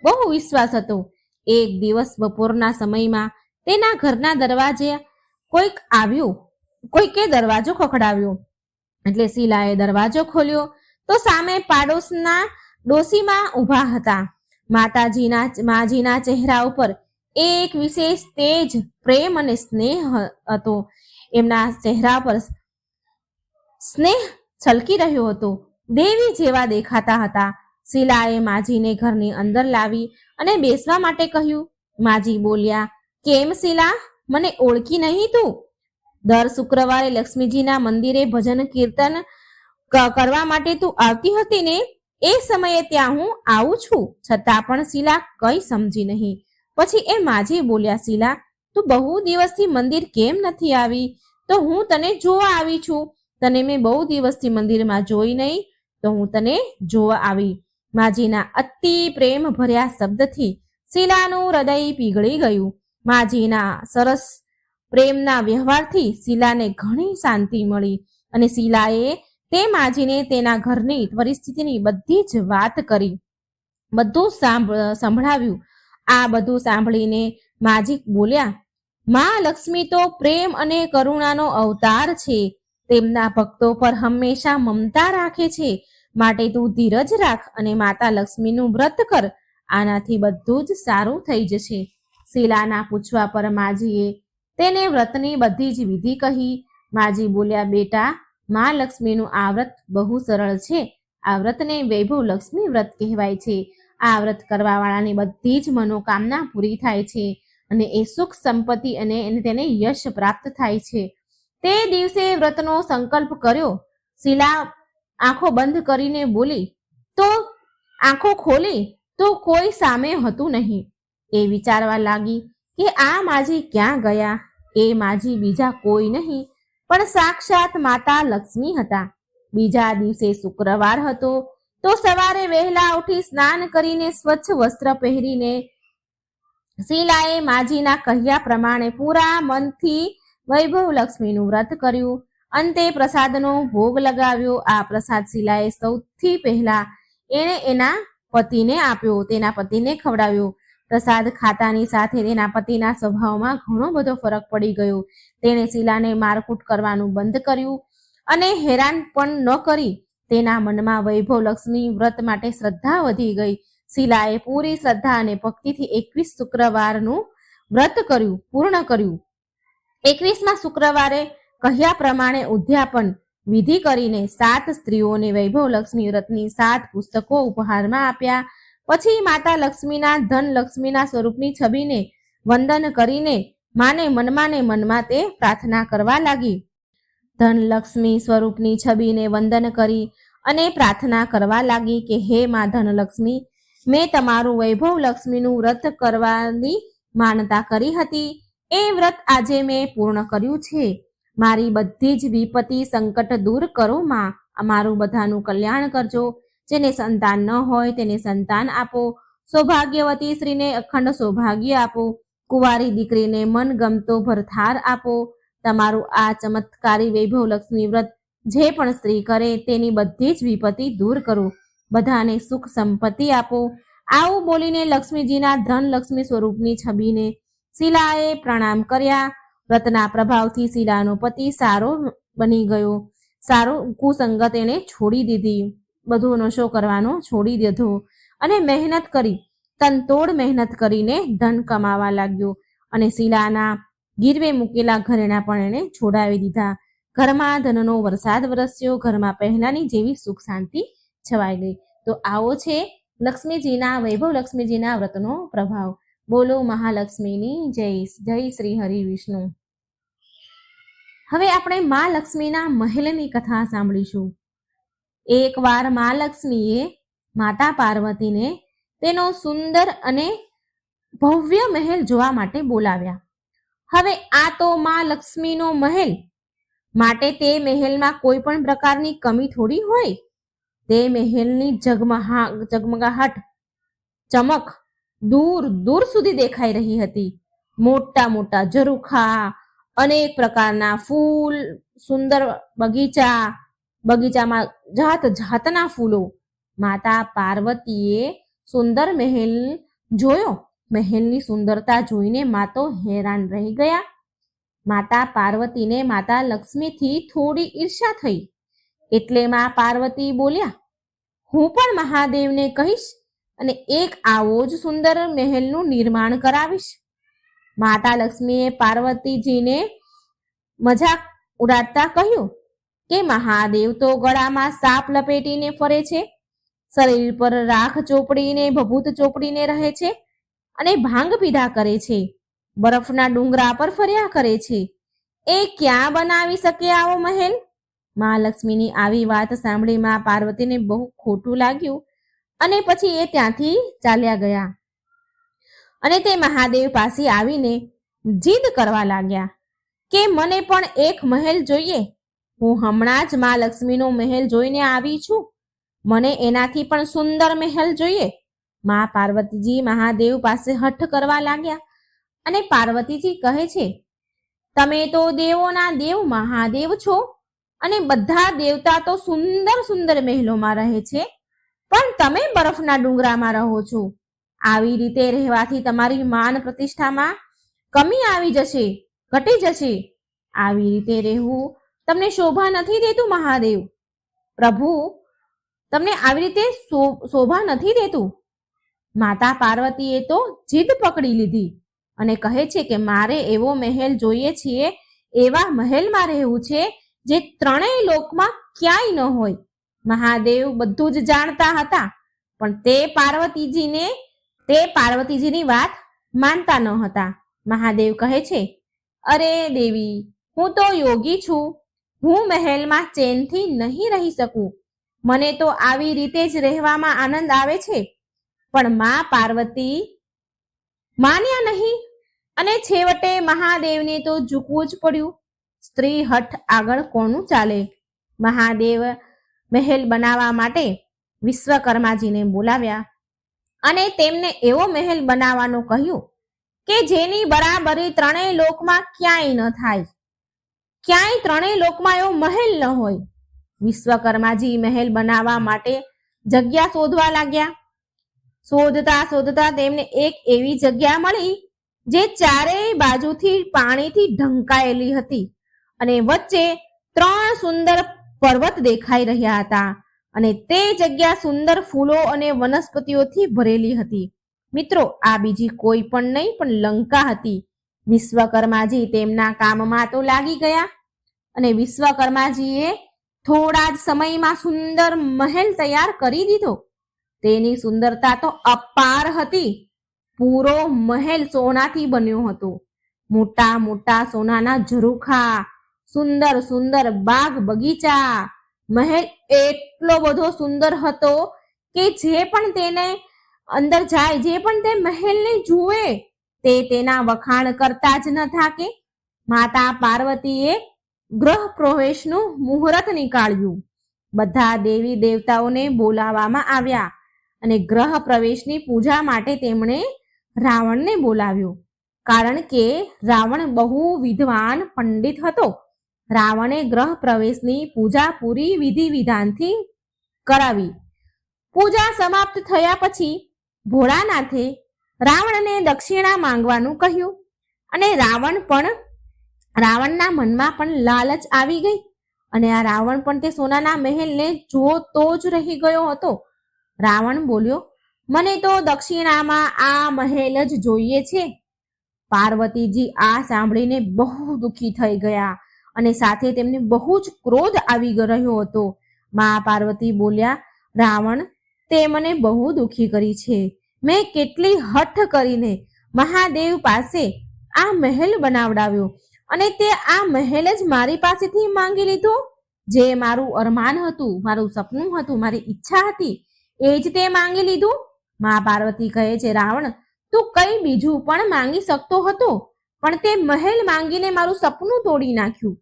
બહુ વિશ્વાસ હતો. એક દિવસ બપોરના સમયમાં તેના ઘરના દરવાજે કોઈકે દરવાજો ખખડાવ્યો. એટલે શીલાએ દરવાજો ખોલ્યો તો સામે પાડોશના ડોશીમાં ઊભા હતા. માજીના ચહેરા ઉપર એક વિશેષ તેજ, પ્રેમ અને સ્નેહ હતો. એમના ચહેરા પર સ્નેહ છલકી રહ્યો હતો. દેવી જેવા દેખાતા હતા. શીલાએ માજીને ઘરની અંદર લાવી અને બેસવા માટે કહ્યું. માજી બોલ્યા, કેમ શીલા, મને ઓળખી નહીં તું? દર શુક્રવારે લક્ષ્મીજીના મંદિરે ભજન કીર્તન કરવા માટે તું આવતી હતી ને? એ સમયે ત્યાં હું આવું છું, છતાં પણ શીલા કઈ સમજી નહીં. પછી એ માજી બોલ્યા, શીલા, તું બહુ દિવસથી મંદિર કેમ નથી આવી? તો હું તને જોવા આવી છું. તને મેં બહુ દિવસથી મંદિરમાં જોઈ નહીં, તો હું તને જોવા આવી. માજીના અતિ પ્રેમ ભર્યા શબ્દથી શીલાનું હૃદય પીગળી ગયું. માજીના સરસ પ્રેમના વ્યવહારથી શીલાને ઘણી શાંતિ મળી અને શીલાએ તે માજીને તેના ઘરની પરિસ્થિતિની બધી જ વાત કરી, બધું સંભળાવ્યું. આ બધું સાંભળીને માજી બોલ્યા, મા લક્ષ્મી તો પ્રેમ અને કરુણાનો અવતાર છે. તેમના ભક્તો પર હંમેશા મમતા રાખે છે. માટે તું ધીરજ રાખ અને માતા લક્ષ્મીનું વ્રત કર. આનાથી બધું જ સારું થઈ જશે. શીલાના પૂછવા પર માજીએ તેને વ્રતની બધી જ વિધિ કહી. માજી બોલ્યા, બેટા, મા લક્ષ્મીનું આ વ્રત બહુ સરળ છે. આ વ્રતને વૈભવ લક્ષ્મી વ્રત કહેવાય છે. આ વ્રત કરવાવાળાની બધી જ મનોકામના પૂરી થાય છે અને એ સુખ સંપત્તિ અને તેને યશ પ્રાપ્ત થાય છે. તે દિવસે વ્રતનો સંકલ્પ કર્યો. શીલા આંખો બંધ કરીને બોલી તો આંખો ખોલી તો કોઈ સામે હતું નહીં. એ વિચારવા લાગી કે આ માજી ક્યાં ગયા? એ માજી બીજા કોઈ નહીં પણ સાક્ષાત માતા લક્ષ્મી હતા. બીજા દિવસે શુક્રવાર હતો તો સવારે વહેલા ઉઠી સ્નાન કરીને સ્વચ્છ વસ્ત્ર પહેરીને શીલાએ માજીના કહ્યા પ્રમાણે પૂરા મનથી વૈભવ લક્ષ્મીનું વ્રત કર્યું. અંતે પ્રસાદનો ભોગ લગાવ્યો. આ પ્રસાદ શીલાએ સૌથી પહેલા એણે એના પતિને આપ્યો, તેના પતિને ખવડાવ્યો. પ્રસાદ ખાતાની સાથે તેના પતિના સ્વભાવમાં ઘણો બધો ફરક પડી ગયો. તેણે શીલાને મારકૂટ કરવાનું બંધ કર્યું અને હેરાન પણ ન કરી. તેના મનમાં વૈભવ લક્ષ્મી વ્રત માટે શ્રદ્ધા વધી ગઈ. શીલાએ પૂરી શ્રદ્ધા અને ભક્તિથી 21 શુક્રવારનું વ્રત પૂર્ણ કર્યું. 21મા શુક્રવારે કહ્યા પ્રમાણે ઉદ્યાપન વિધિ કરીને 7 સ્ત્રીઓને વૈભવ લક્ષ્મી વ્રતની 7 પુસ્તકો ઉપહારમાં આપ્યા. પછી માતા લક્ષ્મીના ધન લક્ષ્મીના સ્વરૂપની છબીને વંદન કરીને માને મનમાં તે પ્રાર્થના કરવા લાગી. ધન લક્ષ્મી સ્વરૂપની છબીને વંદન કરી અને પ્રાર્થના કરવા લાગી કે હે મા ધનલક્ષ્મી, મેં તમારું વૈભવ લક્ષ્મીનું વ્રત કરવાની માનતા કરી હતી. એ વ્રત આજે મેં પૂર્ણ કર્યું છે. મારી બધી જ વિપત્તિ સંકટ દૂર કરો માં. અમારું બધાનું કલ્યાણ કરજો. જેને સંતાન ન હોય તેને સંતાન આપો. સૌભાગ્યવતી સ્ત્રીને અખંડ સૌભાગ્ય આપો. કુંવારી દીકરીને મન ગમતો ભરથાર આપો. તમારું આ ચમત્કારી વૈભવ લક્ષ્મી વ્રત જે પણ સ્ત્રી કરે તેની બધી જ વિપત્તિ દૂર કરો. બધાને સુખ સંપત્તિ આપો. આવું બોલીને લક્ષ્મીજીના ધન લક્ષ્મી સ્વરૂપની છબીને શીલાએ પ્રણામ કર્યા. વ્રતના પ્રભાવથી શીલાનો પતિ સારો બની ગયો. સારો કુસંગત એને છોડી દીધી. બધો નશો કરવાનો છોડી દીધો અને મહેનત કરી, તનતોડ મહેનત કરીને ધન કમાવા લાગ્યો અને શીલાના ગીરવે મૂકેલા ઘરેણા પણ એણે છોડાવી દીધા. ઘરમાં ધનનો વરસાદ વરસ્યો. ઘરમાં પહેલાની જેવી સુખ શાંતિ છવાઈ ગઈ. તો આવો છે લક્ષ્મીજીના વૈભવ લક્ષ્મીજીના વ્રતનો પ્રભાવ. બોલો મહાલક્ષ્મીની જય. જય શ્રી હરિ વિષ્ણુ. હવે આપણે મા લક્ષ્મીના મહેલની કથા સાંભળીશું. એકવાર મા લક્ષ્મીએ માતા પાર્વતીને તેનો સુંદર અને ભવ્ય મહેલ જોવા માટે બોલાવ્યા. હવે આ તો મા લક્ષ્મીનો મહેલ, માટે તે મહેલમાં કોઈ પણ પ્રકારની કમી થોડી હોય. તે મહેલની ઝગમગાહટ, ચમક દૂર દૂર સુધી દેખાઈ રહી હતી. મોટા મોટા ઝરૂખા, અનેક પ્રકારના ફૂલ, સુંદર બગીચામાં જાત જાતના ફૂલો. માતા પાર્વતીએ સુંદર મહેલ જોયો. મહેલની સુંદરતા જોઈને મા તો હેરાન રહી ગયા. માતા પાર્વતીને માતા લક્ષ્મીથી થોડી ઈર્ષ્યા થઈ એટલે માં પાર્વતી બોલ્યા, હું પણ મહાદેવને કહીશ અને એક આવો જ સુંદર મહેલનું નિર્માણ કરાવીશ. માતા લક્ષ્મીએ પાર્વતીજીને મજાક ઉડાડતા કહ્યું કે મહાદેવ તો ગળામાં સાપ લપેટીને ફરે છે, શરીર પર રાખ ચોપડીને ભભૂત ચોપડીને રહે છે અને ભાંગ પીધા કરે છે, બરફના ડુંગરા પર ફર્યા કરે છે. એ ક્યાં બનાવી શકે આવો મહેલ? મા લક્ષ્મીની આવી વાત સાંભળી મા પાર્વતીને બહુ ખોટું લાગ્યું અને પછી એ ત્યાંથી ચાલ્યા ગયા અને તે મહાદેવ પાસે આવીને જીદ કરવા લાગ્યા કે મને પણ એક મહેલ જોઈએ. હું હમણાં જ મા લક્ષ્મીનો મહેલ જોઈને આવી છું, મને એનાથી પણ સુંદર મહેલ જોઈએ. મા પાર્વતીજી મહાદેવ પાસે હઠ કરવા લાગ્યા અને પાર્વતીજી કહે છે, તમે તો દેવોના દેવ મહાદેવ છો અને બધા દેવતા તો સુંદર સુંદર મહેલોમાં રહે છે, પણ તમે બરફના ડુંગરામાં રહો છો. આવી રીતે રહેવાથી તમારી માન પ્રતિષ્ઠામાં કમી આવી જશે, ઘટી જશે. આવી રીતે રહેવું તમને શોભા નથી દેતું મહાદેવ. પ્રભુ તમને આવી રીતે શોભા નથી દેતું. માતા પાર્વતીએ તો જીદ પકડી લીધી અને કહે છે કે મારે એવો મહેલ જોઈએ છીએ, એવા મહેલમાં રહેવું છે જે ત્રણેય લોકમાં ક્યાંય ન હોય. મહાદેવ બધું જ જાણતા હતા, પણ તે પાર્વતીજીની વાત માનતા ન હતા. મહાદેવ કહે છે, અરે દેવી, હું તો યોગી છું, હું મહેલમાં ચેનથી નહીં રહી શકું. મને તો આવી રીતે જ રહેવામાં આનંદ આવે છે. પણ મા પાર્વતી માન્યા નહીં અને છેવટે મહાદેવને તો ઝૂકવું જ પડ્યું. સ્ત્રી હઠ આગળ કોનું ચાલે? મહાદેવ મહેલ બનાવવા માટે વિશ્વકર્માજીને બોલાવ્યા અને તેમને એવો મહેલ બનાવવાનું કહ્યું કે જેની બરાબરી ત્રણેય લોકમાં ક્યાંય ન થાય, ક્યાંય ત્રણેય લોકમાં એવો મહેલ ન હોય. વિશ્વકર્માજી મહેલ બનાવવા માટે જગ્યા શોધવા લાગ્યા. શોધતા શોધતા તેમને એક એવી જગ્યા મળી જે ચારેય બાજુથી પાણીથી ઢંકાયેલી હતી અને વચ્ચે 3 સુંદર પર્વત દેખાઈ રહ્યા હતા અને તે જગ્યા સુંદર ફૂલો અને વનસ્પતિઓથી ભરેલી હતી. મિત્રો, આ બીજી કોઈ પણ નહીં પણ લંકા હતી. વિશ્વકર્માજી તેમના કામમાં તો લાગી ગયા અને વિશ્વકર્માજીએ થોડા જ સમયમાં સુંદર મહેલ તૈયાર કરી દીધો. તેની સુંદરતા તો અપાર હતી. પૂરો મહેલ સોનાથી બન્યો હતો. મોટા મોટા સોનાના ઝરૂખા, સુંદર સુંદર બાગ બગીચા. મહેલ એટલો બધો સુંદર હતો કે જે પણ તેને અંદર જાય, જે પણ તે મહેલને જુએ તે તેના વખાણ કરતા જ ન થાકે. માતા પાર્વતીએ ગૃહ પ્રવેશનું મુહૂર્ત નીકાળ્યું. બધા દેવી દેવતાઓને બોલાવવામાં આવ્યા અને ગ્રહ પ્રવેશની પૂજા માટે તેમણે રાવણને બોલાવ્યો, કારણ કે રાવણ બહુ વિદ્વાન પંડિત હતો. રાવણે ગ્રહ પ્રવેશની પૂજા પૂરી વિધિ વિધાનથી કરાવી. પૂજા સમાપ્ત થયા પછી ભોળાનાથે રાવણને દક્ષિણા માંગવાનું કહ્યું અને રાવણના મનમાં પણ લાલચ આવી ગઈ અને આ રાવણ પણ તે સોનાના મહેલને જોતો જ રહી ગયો હતો. રાવણ બોલ્યો, મને તો દક્ષિણામાં આ મહેલ જ જોઈએ છે. પાર્વતીજી આ સાંભળીને બહુ દુઃખી થઈ ગયા અને સાથે તેમને બહુ જ ક્રોધ આવી રહ્યો હતો. મા પાર્વતી બોલ્યા, રાવણ, તે મને બહુ દુઃખી કરી છે. મેં કેટલી હઠ કરીને મહાદેવ પાસે આ મહેલ બનાવડાવ્યો અને તે આ મહેલ જ મારી પાસેથી માંગી લીધો. જે મારું અરમાન હતું, મારું સપનું હતું, મારી ઈચ્છા હતી, એ જ તે માંગી લીધું. મા પાર્વતી કહે છે, રાવણ, તું કઈ બીજું પણ માંગી શકતો હતો, પણ તે મહેલ માંગીને મારું સપનું તોડી નાખ્યું.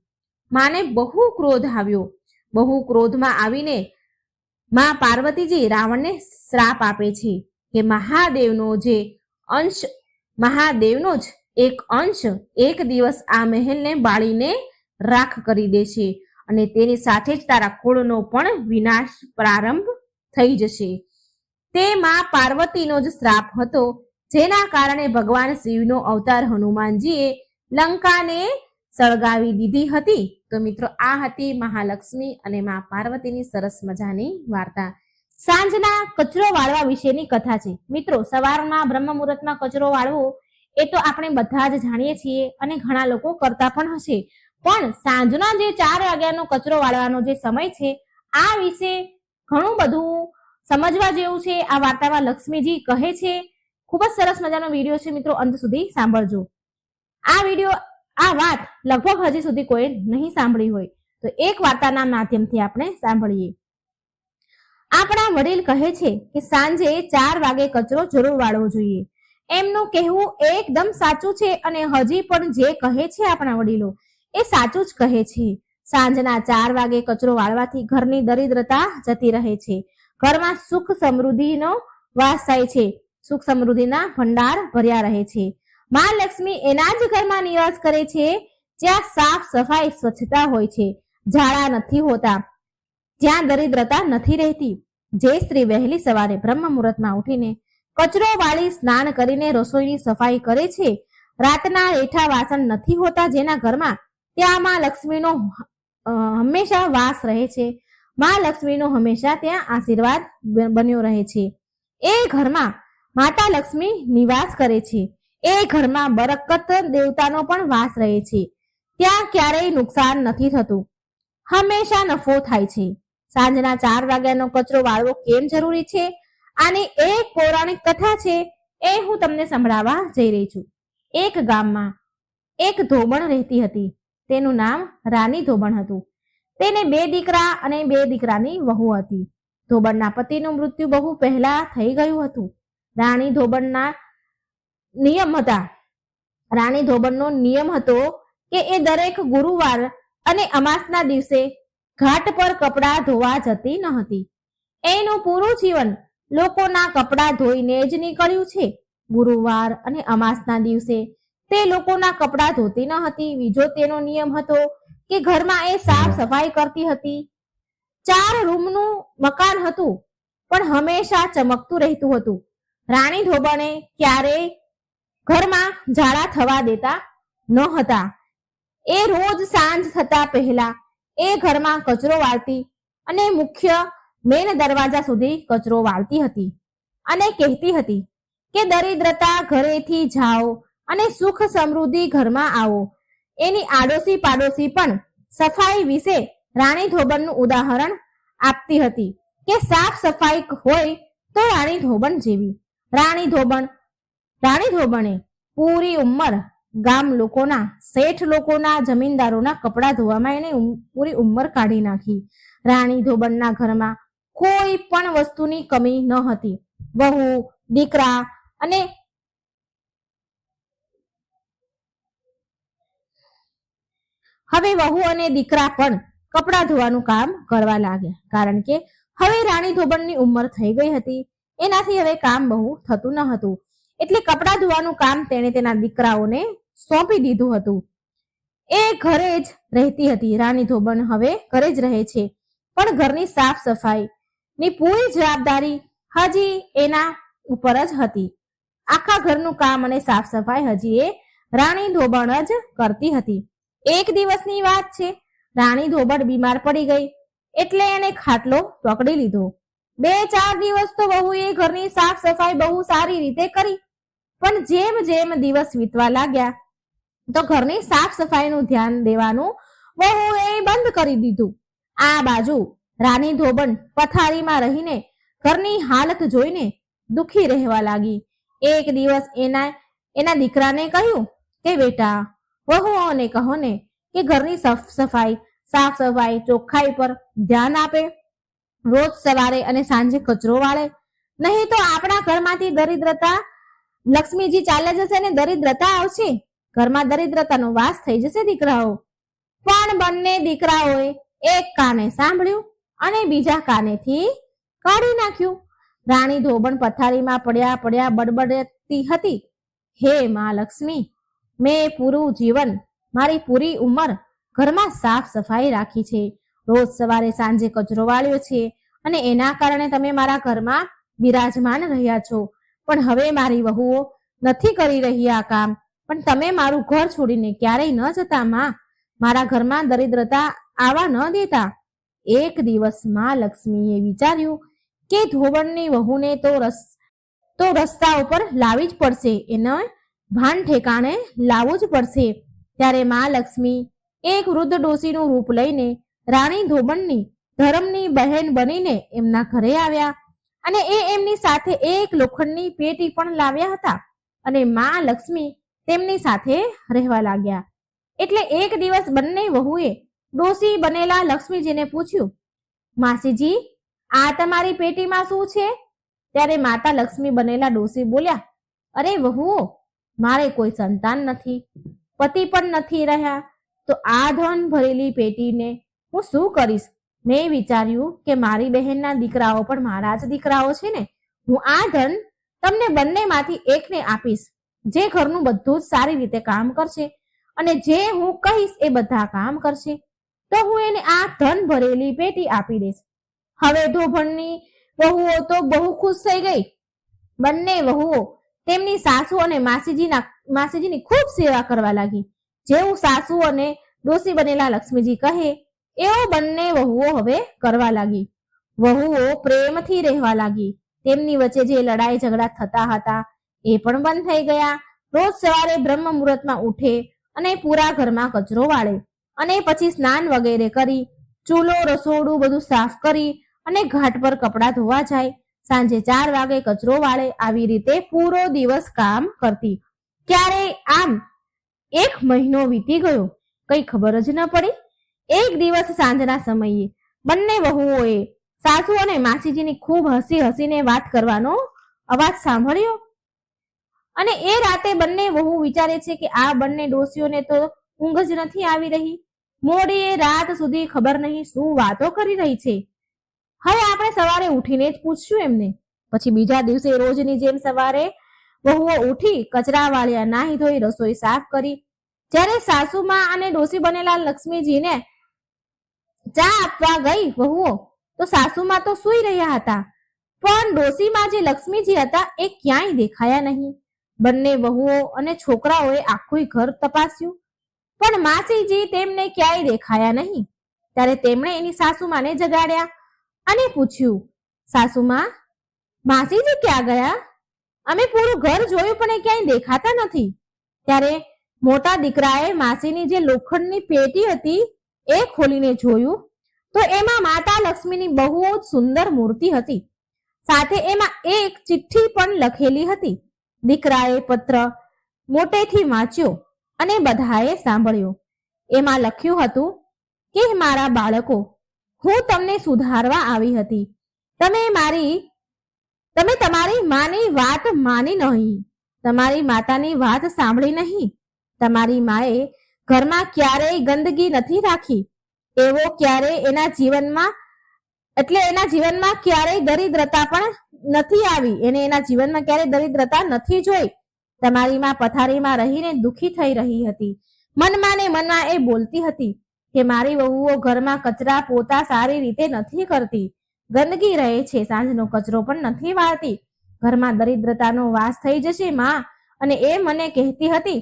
માને બહુ ક્રોધ આવ્યો. બહુ ક્રોધમાં આવીને મા પાર્વતીજી રાવણને શ્રાપ આપે છે કે મહાદેવનો જ એક અંશ એક દિવસ આ મહેલને બાળીને રાખ કરી દેશે અને તેની સાથે જ તારા કુળનો પણ વિનાશ પ્રારંભ થઈ જશે. તે મા પાર્વતીનો જ શ્રાપ હતો, જેના કારણે ભગવાન શિવનો અવતાર હનુમાનજીએ લંકાને સળગાવી દીધી હતી. તો મિત્રો આ હતી મહાલક્ષ્મી અને મા પાર્વતીની સરસ મજાની વાર્તા. સાંજના કચરો વાળવા વિશેની કથા છે. મિત્રો સવારમાં બ્રહ્મ મુહૂર્તમાં કચરો વાળવો એ તો આપણે બધા જ જાણીએ છીએ અને ઘણા લોકો કરતા પણ હશે. પણ સાંજના જે 4 વાગ્યાનો કચરો વાળવાનો જે સમય છે આ વિશે ઘણું બધું સમજવા જેવું છે. આ વાર્તામાં લક્ષ્મીજી કહે છે. ખૂબ જ સરસ મજાનો વિડીયો છે મિત્રો, અંત સુધી સાંભળજો. આ વાત લગભગ હજી સુધી કોઈ નહીં સાંભળી હોય તો એક વાર્તાના માધ્યમથી આપણે સાંભળીએ. આપણા વડીલ કહે છે કે સાંજે 4 વાગે કચરો જરૂર વાળવો જોઈએ. એમનું કહેવું એકદમ સાચું છે અને હજી પણ જે કહે છે આપણા વડીલો એ સાચું જ કહે છે. સાંજના 4 વાગે કચરો વાળવાથી ઘરની દરિદ્રતા જતી રહે છે. ઘરમાં સુખ સમૃદ્ધિનો વાસ થાય છે. સુખ સમૃદ્ધિના ભંડાર ભર્યા રહે છે. મા લક્ષ્મી એના જ ઘરમાં નિવાસ કરે છે જ્યાં સાફ સફાઈ સ્વચ્છતા હોય છે, ઝાડા નથી હોતા, જ્યાં દરિદ્રતા નથી રહેતી. જે સ્ત્રી વહેલી સવારે બ્રહ્મ મુહૂર્તમાં ઉઠીને કચરો વાળી સ્નાન કરીને રસોઈની સફાઈ કરે છે, રાતના રેઠા વાસણ નથી હોતા જેના ઘરમાં, ત્યાં મા લક્ષ્મીનો હંમેશા વાસ રહે છે. મા લક્ષ્મીનો હંમેશા ત્યાં આશીર્વાદ બન્યો રહે છે. એ ઘરમાં માતા લક્ષ્મી નિવાસ કરે છે. એ ઘરમાં બરકત દેવતાનો પણ વાસ રહે છે. ત્યાં ક્યારેય નુકસાન નથી થતું, હંમેશા નફો થાય છે. સાંજના 4 વાગ્યાનો કચરો વાળવો કેમ જરૂરી છે આની એક પૌરાણિક કથા છે, એ હું તમને સંભળાવવા જઈ રહી છું. એક ગામમાં એક ધોબણ રહેતી હતી. તેનું નામ રાની ધોબણ હતું. તેને 2 દીકરા અને 2 દીકરાની વહુ હતી. ધોબણના પતિનું મૃત્યુ બહુ પહેલા થઈ ગયું હતું. રાણી ધોબણનો નિયમ હતો કે એ દરેક ગુરુવાર અને અમાસના દિવસે ઘાટ પર કપડાં ધોવા જતી ન હતી. એનું પૂરું જીવન લોકોના કપડાં ધોઈને જ નીકળ્યું છે. ગુરુવાર અને અમાસના દિવસે તે લોકોના કપડાં ધોતી ન હતી. બીજો તેનો નિયમ હતો કે ઘરમાં એ સાફ સફાઈ કરતી હતી. 4 રૂમનું મકાન હતું પણ હંમેશા ચમકતું રહેતું હતું. રાણી ધોબણે ક્યારેય ઘરમાં ઝાડા થવા દેતા ન હતા. એ રોજ સાંજ થતા પહેલા એ ઘરમાં કચરો વાળતી અને મુખ્ય મેન દરવાજા સુધી કચરો વાળતી હતી અને કહેતી હતી કે દરિદ્રતા ઘરેથી જાઓ અને સુખ સમૃદ્ધિ ઘરમાં આવો. એની આડોશી પાડોશી પણ સફાઈ વિશે રાણી ધોબણનું ઉદાહરણ આપતી હતી કે સાફ સફાઈ હોય તો રાણી ધોબણ જેવી. રાણી ધોબણે પૂરી ઉંમર ગામ લોકોના, શેઠ લોકોના, જમીનદારોના કપડા ધોવામાં એને પૂરી ઉંમર કાઢી નાખી. રાણી ધોબણના ઘરમાં કોઈ પણ વસ્તુની કમી ન હતી. વહુ, દીકરા અને હવે વહુ અને દીકરા પણ કપડા ધોવાનું કામ કરવા લાગ્યા, કારણ કે હવે રાણી ધોબણની ઉંમર થઈ ગઈ હતી. એનાથી હવે કામ બહુ થતું ન હતું. એટલે કપડા ધોવાનું કામ તેણે તેના દીકરાઓને સોંપી દીધું હતું. એ ઘરે જ રહેતી હતી. રાણી ધોબણ હવે ઘરે જ રહે છે, પણ ઘરની સાફ સફાઈ ની પૂરી જવાબદારી હજી એના ઉપર જ હતી. આખા ઘરનું કામ અને સાફ સફાઈ હજી એ રાણી ધોબણ જ કરતી હતી. એક દિવસની વાત છે, રાણી ધોબણ બીમાર પડી ગઈ એટલે એને ખાટલો પકડી લીધો. 2-4 દિવસ તો વહુએ ઘરની સાફ સફાઈ બહુ સારી રીતે કરી, પણ જેમ જેમ દિવસ વીતવા લાગ્યા તો ઘરની સાફ સફાઈનું ધ્યાન દેવાનું વહુએ બંધ કરી દીધું. આ બાજુ રાની ધોબણ પથારીમાં રહીને ઘરની હાલત જોઈને દુખી રહેવા લાગી. એક દિવસ એના દીકરાને કહ્યું કે બેટા, વહુઓને કહો ને કે ઘરની સાફ સફાઈ ચોખ્ખાઈ પર ધ્યાન આપે, રોજ સવારે અને સાંજે કચરો વાળે. નહીં તો આપણા ઘરમાંથી દરિદ્રતા, લક્ષ્મીજી ચાલે જશે ને દરિદ્રતા આવશે. ઘરમાં દરિદ્રતાનો વાસ થઈ જશે. દીકરાઓ પણ બંને દીકરાઓએ એક કાને સાંભળ્યું અને બીજા કાનેથી કાઢી નાખ્યું. રાણી ધોબણ પથારીમાં પડ્યા બડબડતી હતી, હે મા લક્ષ્મી, મેં પૂરું જીવન, મારી પૂરી ઉંમર ઘરમાં સાફ સફાઈ રાખી છે, રોજ સવારે સાંજે કચરો વાળ્યો છે અને એના કારણે તમે મારા ઘરમાં બિરાજમાન રહ્યા છો. પણ હવે મારી વહુઓ નથી કરી રહી આ કામ, પણ તમે મારું ઘર છોડીને ક્યારેય ન જતા માં. મારા ઘરમાં દરિદ્રતા આવવા ન દેતા. એક દિવસ માં લક્ષ્મીએ વિચાર્યું કે ધોબણની વહુને તો રસ્તા ઉપર લાવી જ પડશે, એને ભાન ઠેકાણે લાવવું જ પડશે. ત્યારે માં લક્ષ્મી એક વૃદ્ધ ડોશીનું રૂપ લઈને રાણી ધોબણની ધર્મની બહેન બનીને એમના ઘરે આવ્યા અને એમની સાથે એક લોખંડની પેટી પણ લાવ્યા હતા અને માં લક્ષ્મી તેમની સાથે રહેવા લાગ્યા. એટલે એક દિવસ બંને વહુએ ડોશી બનેલા લક્ષ્મીજીને પૂછ્યું, માસીજી, આ તમારી પેટીમાં શું છે? ત્યારે માતા લક્ષ્મી બનેલા ડોશી બોલ્યા, અરે વહુઓ, મારે કોઈ સંતાન નથી, પતિ પણ નથી રહ્યા, તો આ ધન ભરેલી પેટીને હું શું કરીશ? મેં વિચાર્યું કે મારી બહેનના દીકરાઓ પણ મારા જ દીકરાઓ છે ને, હું આ ધન તમને બંનેમાંથી એકને આપીશ, જે ઘરનું બધું જ સારી રીતે કામ કરશે અને જે હું કહીશ એ બધા કામ કરશે, તો હું એને આ ધન ભરેલી પેટી આપી દઈશ. હવે ધોબણની વહુઓ તો બહુ ખુશ થઈ ગઈ. બંને વહુઓ તેમની સાસુ અને માસીજીની ખૂબ સેવા કરવા લાગી. જેવું સાસુ અને ડોશી બનેલા લક્ષ્મીજી કહે એવો બંને વહુઓ હવે કરવા લાગી. વહુઓ પ્રેમથી રહેવા લાગી. તેમની વચ્ચે જે લડાઈ ઝઘડા થતા હતા એ પણ બંધ થઈ ગયા. રોજ સવારે બ્રહ્મ મુહૂર્તમાં ઉઠે અને પૂરા ઘરમાં કચરો વાળે અને પછી સ્નાન વગેરે કરી ચૂલો રસોડું બધું સાફ કરી અને ઘાટ પર કપડાં ધોવા જાય. સાંજે 4 વાગે કચરો વાળે. આવી રીતે પૂરો દિવસ કામ કરતી. ક્યારે આમ 1 મહિનો વીતી ગયો, કઈ ખબર જ ન પડી. એક દિવસ સાંજના સમયે બંને વહુઓએ સાસુ અને માસીજીની ખૂબ હસીને વાત કરવાનો અવાજ સાંભળ્યો અને એ રાતે બંને વહુ વિચારે છે કે આ બંને ડોશીઓને તો ઊંઘ જ નથી આવી રહી. મોડી રાત સુધી ખબર નહીં શું વાતો કરી રહી છે. હવે આપણે સવારે ઉઠીને જ પૂછશું એમને. પછી બીજા દિવસે રોજની જેમ સવારે વહુઓ ઉઠી કચરા વાળ્યા, નાહી ધોઈ રસોઈ સાફ કરી. જ્યારે સાસુમાં અને ડોશી બનેલા લક્ષ્મીજીને ચા આપવા ગઈ વહુઓ, તો સાસુમાં તો સૂઈ રહ્યા હતા, પણ ડોશીમાં જે લક્ષ્મીજી હતા એ ક્યાંય દેખાયા નહીં. બંને વહુઓ અને છોકરાઓએ આખું ઘર તપાસ્યું, પણ માસીજી તેમને ક્યાંય દેખાયા નહીં. ત્યારે તેમણે એની સાસુમાને જગાડ્યા અને પૂછ્યું, સાસુમા, માસીજી ક્યાં ગયા? અમે પૂરું ઘર જોયું પણ એ ક્યાંય દેખાતા નથી. ત્યારે મોટા દીકરાએ માસીની જે લોખંડની પેટી હતી એ ખોલીને જોયું તો એમાં માતા લક્ષ્મીની બહુ જ સુંદર મૂર્તિ હતી. સાથે એમાં એક ચિઠ્ઠી પણ લખેલી હતી. દીકરાએ પત્ર મોટેથી વાંચ્યો અને બધાએ સાંભળ્યો. એમાં લખ્યું હતું કે મારા બાળકો, હું તમને સુધારવા આવી હતી. તમે તમારી માની વાત માની નહીં, તમારી માતાની વાત સાંભળી નહીં. તમારી માએ ઘરમાં ક્યારેય ગંદકી નથી રાખી, એવો ક્યારેય એના જીવનમાં ક્યારેય દરિદ્રતા પણ નથી આવી. એના જીવનમાં ક્યારેય દરિદ્રતા નથી જોઈ. તમારી માં પથારીમાં રહીને દુખી થઈ રહી હતી. મનમાં ને મનમાં એ બોલતી હતી કે મારી વહુઓ ઘરમાં કચરા પોતા સારી રીતે નથી કરતી, ગંદકી રહે છે, સાંજનો કચરો પણ નથી વાળતી. ઘરમાં દરિદ્રતાનો વાસ થઈ જશે માં. અને એ મને કહેતી હતી,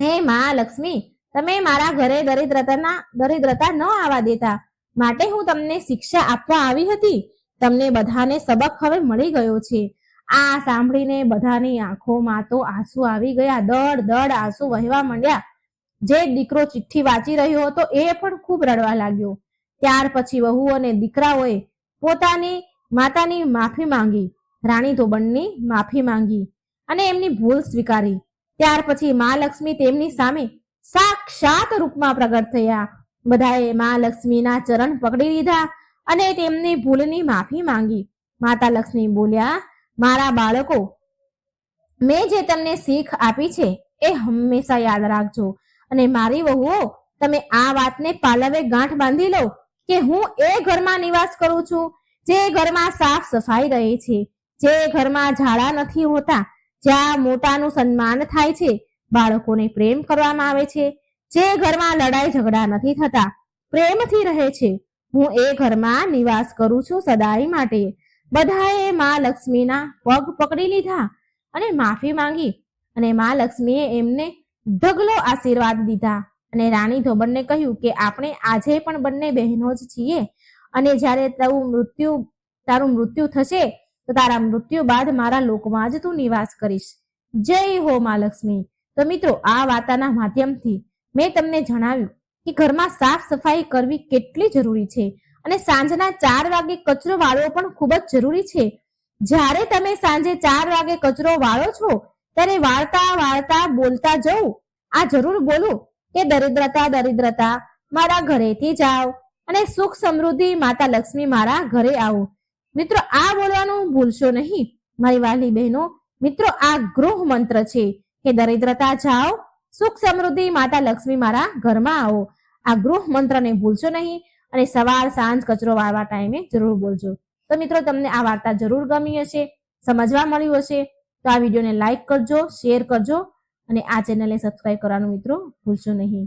હે માં લક્ષ્મી, તમે મારા ઘરે દરિદ્રતા ન આવવા દેતા, માટે હું તમને શિક્ષા આપવા આવી હતી. તમને બધાને સબક હવે મળી ગયો છે. આ સાંભળીને બધાની આંખોમાં તો આંસુ આવી ગયા. દડ આંસુ વહેવા માંડ્યા. જે દીકરો ચિઠ્ઠી વાંચી રહ્યો હતો એ પણ ખૂબ રડવા લાગ્યો. ત્યાર પછી વહુ અને દીકરાઓએ પોતાની માતાની માફી માંગી, રાણી ધોબણની માફી માંગી અને એમની ભૂલ સ્વીકારી. ત્યાર પછી મા લક્ષ્મી તેમની સામે સાક્ષાત રૂપમાં પ્રગટ થયા. બધાએ મા લક્ષ્મીના ચરણ પકડી લીધા અને તેમની ભૂલની માફી માંગી. માતા લક્ષ્મી બોલ્યા, મારા બાળકો, મેં જે તમને શીખ આપી છે એ હંમેશા યાદ રાખજો અને મારી વહુઓ, તમે આ વાતને પાલવે ગાંઠ બાંધી લો કે હું એ ઘરમાં નિવાસ કરું છું જે ઘરમાં સાફ સફાઈ રહે છે, જે ઘરમાં ઝાડા નથી હોતા, જ્યાં મોટાનું સન્માન થાય છે, બાળકોને પ્રેમ કરવામાં આવે છે, જે ઘરમાં લડાઈ ઝઘડા નથી થતા, પ્રેમથી રહે છે. હું એ ઘરમાં નિવાસ કરું છું સદાય માટે. બધાએ મા લક્ષ્મીના પગ પકડી લીધા અને માફી માંગી અને મા લક્ષ્મીએ એમને ઢગલો આશીર્વાદ દીધા અને રાણી ધોબણને કહ્યું કે આપણે આજે પણ બંને બહેનો જ છીએ અને જ્યારે તારું મૃત્યુ થશે તો તારા મૃત્યુ બાદ મારા લોકમાં જ તું નિવાસ કરીશ. જય હો મા લક્ષ્મી. તો મિત્રો, આ વાર્તાના માધ્યમથી મેં તમને જણાવ્યું કે ઘરમાં સાફ સફાઈ કરવી કેટલી જરૂરી છે અને સાંજના 4 વાગે કચરો વાળવો પણ ખૂબ જ જરૂરી છે. જ્યારે તમે સાંજે 4 વાગે કચરો વાળો છો ત્યારે વાળતા વાળતા બોલતા જવું. આ જરૂર બોલો કે દરિદ્રતા દરિદ્રતા મારા ઘરેથી જાઓ અને સુખ સમૃદ્ધિ માતા લક્ષ્મી મારા ઘરે આવો. મિત્રો, આ બોલવાનું ભૂલશો નહીં મારી વાલી બહેનો. મિત્રો, આ ગૃહ મંત્ર છે કે દરિદ્રતા જાઓ, સુખ સમૃદ્ધિ માતા લક્ષ્મી મારા ઘરમાં આવો. આ ગૃહ મંત્રને ભૂલશો નહીં અને સવાર સાંજ કચરો વાળવા ટાઈમે જરૂર બોલજો. તો મિત્રો, તમને આ વાર્તા જરૂર ગમી હશે, સમજવા મળ્યું હશે. તો આ વિડીયોને લાઈક કરજો, શેર કરજો અને આ ચેનલને સબસ્ક્રાઇબ કરવાનું મિત્રો ભૂલશો નહીં.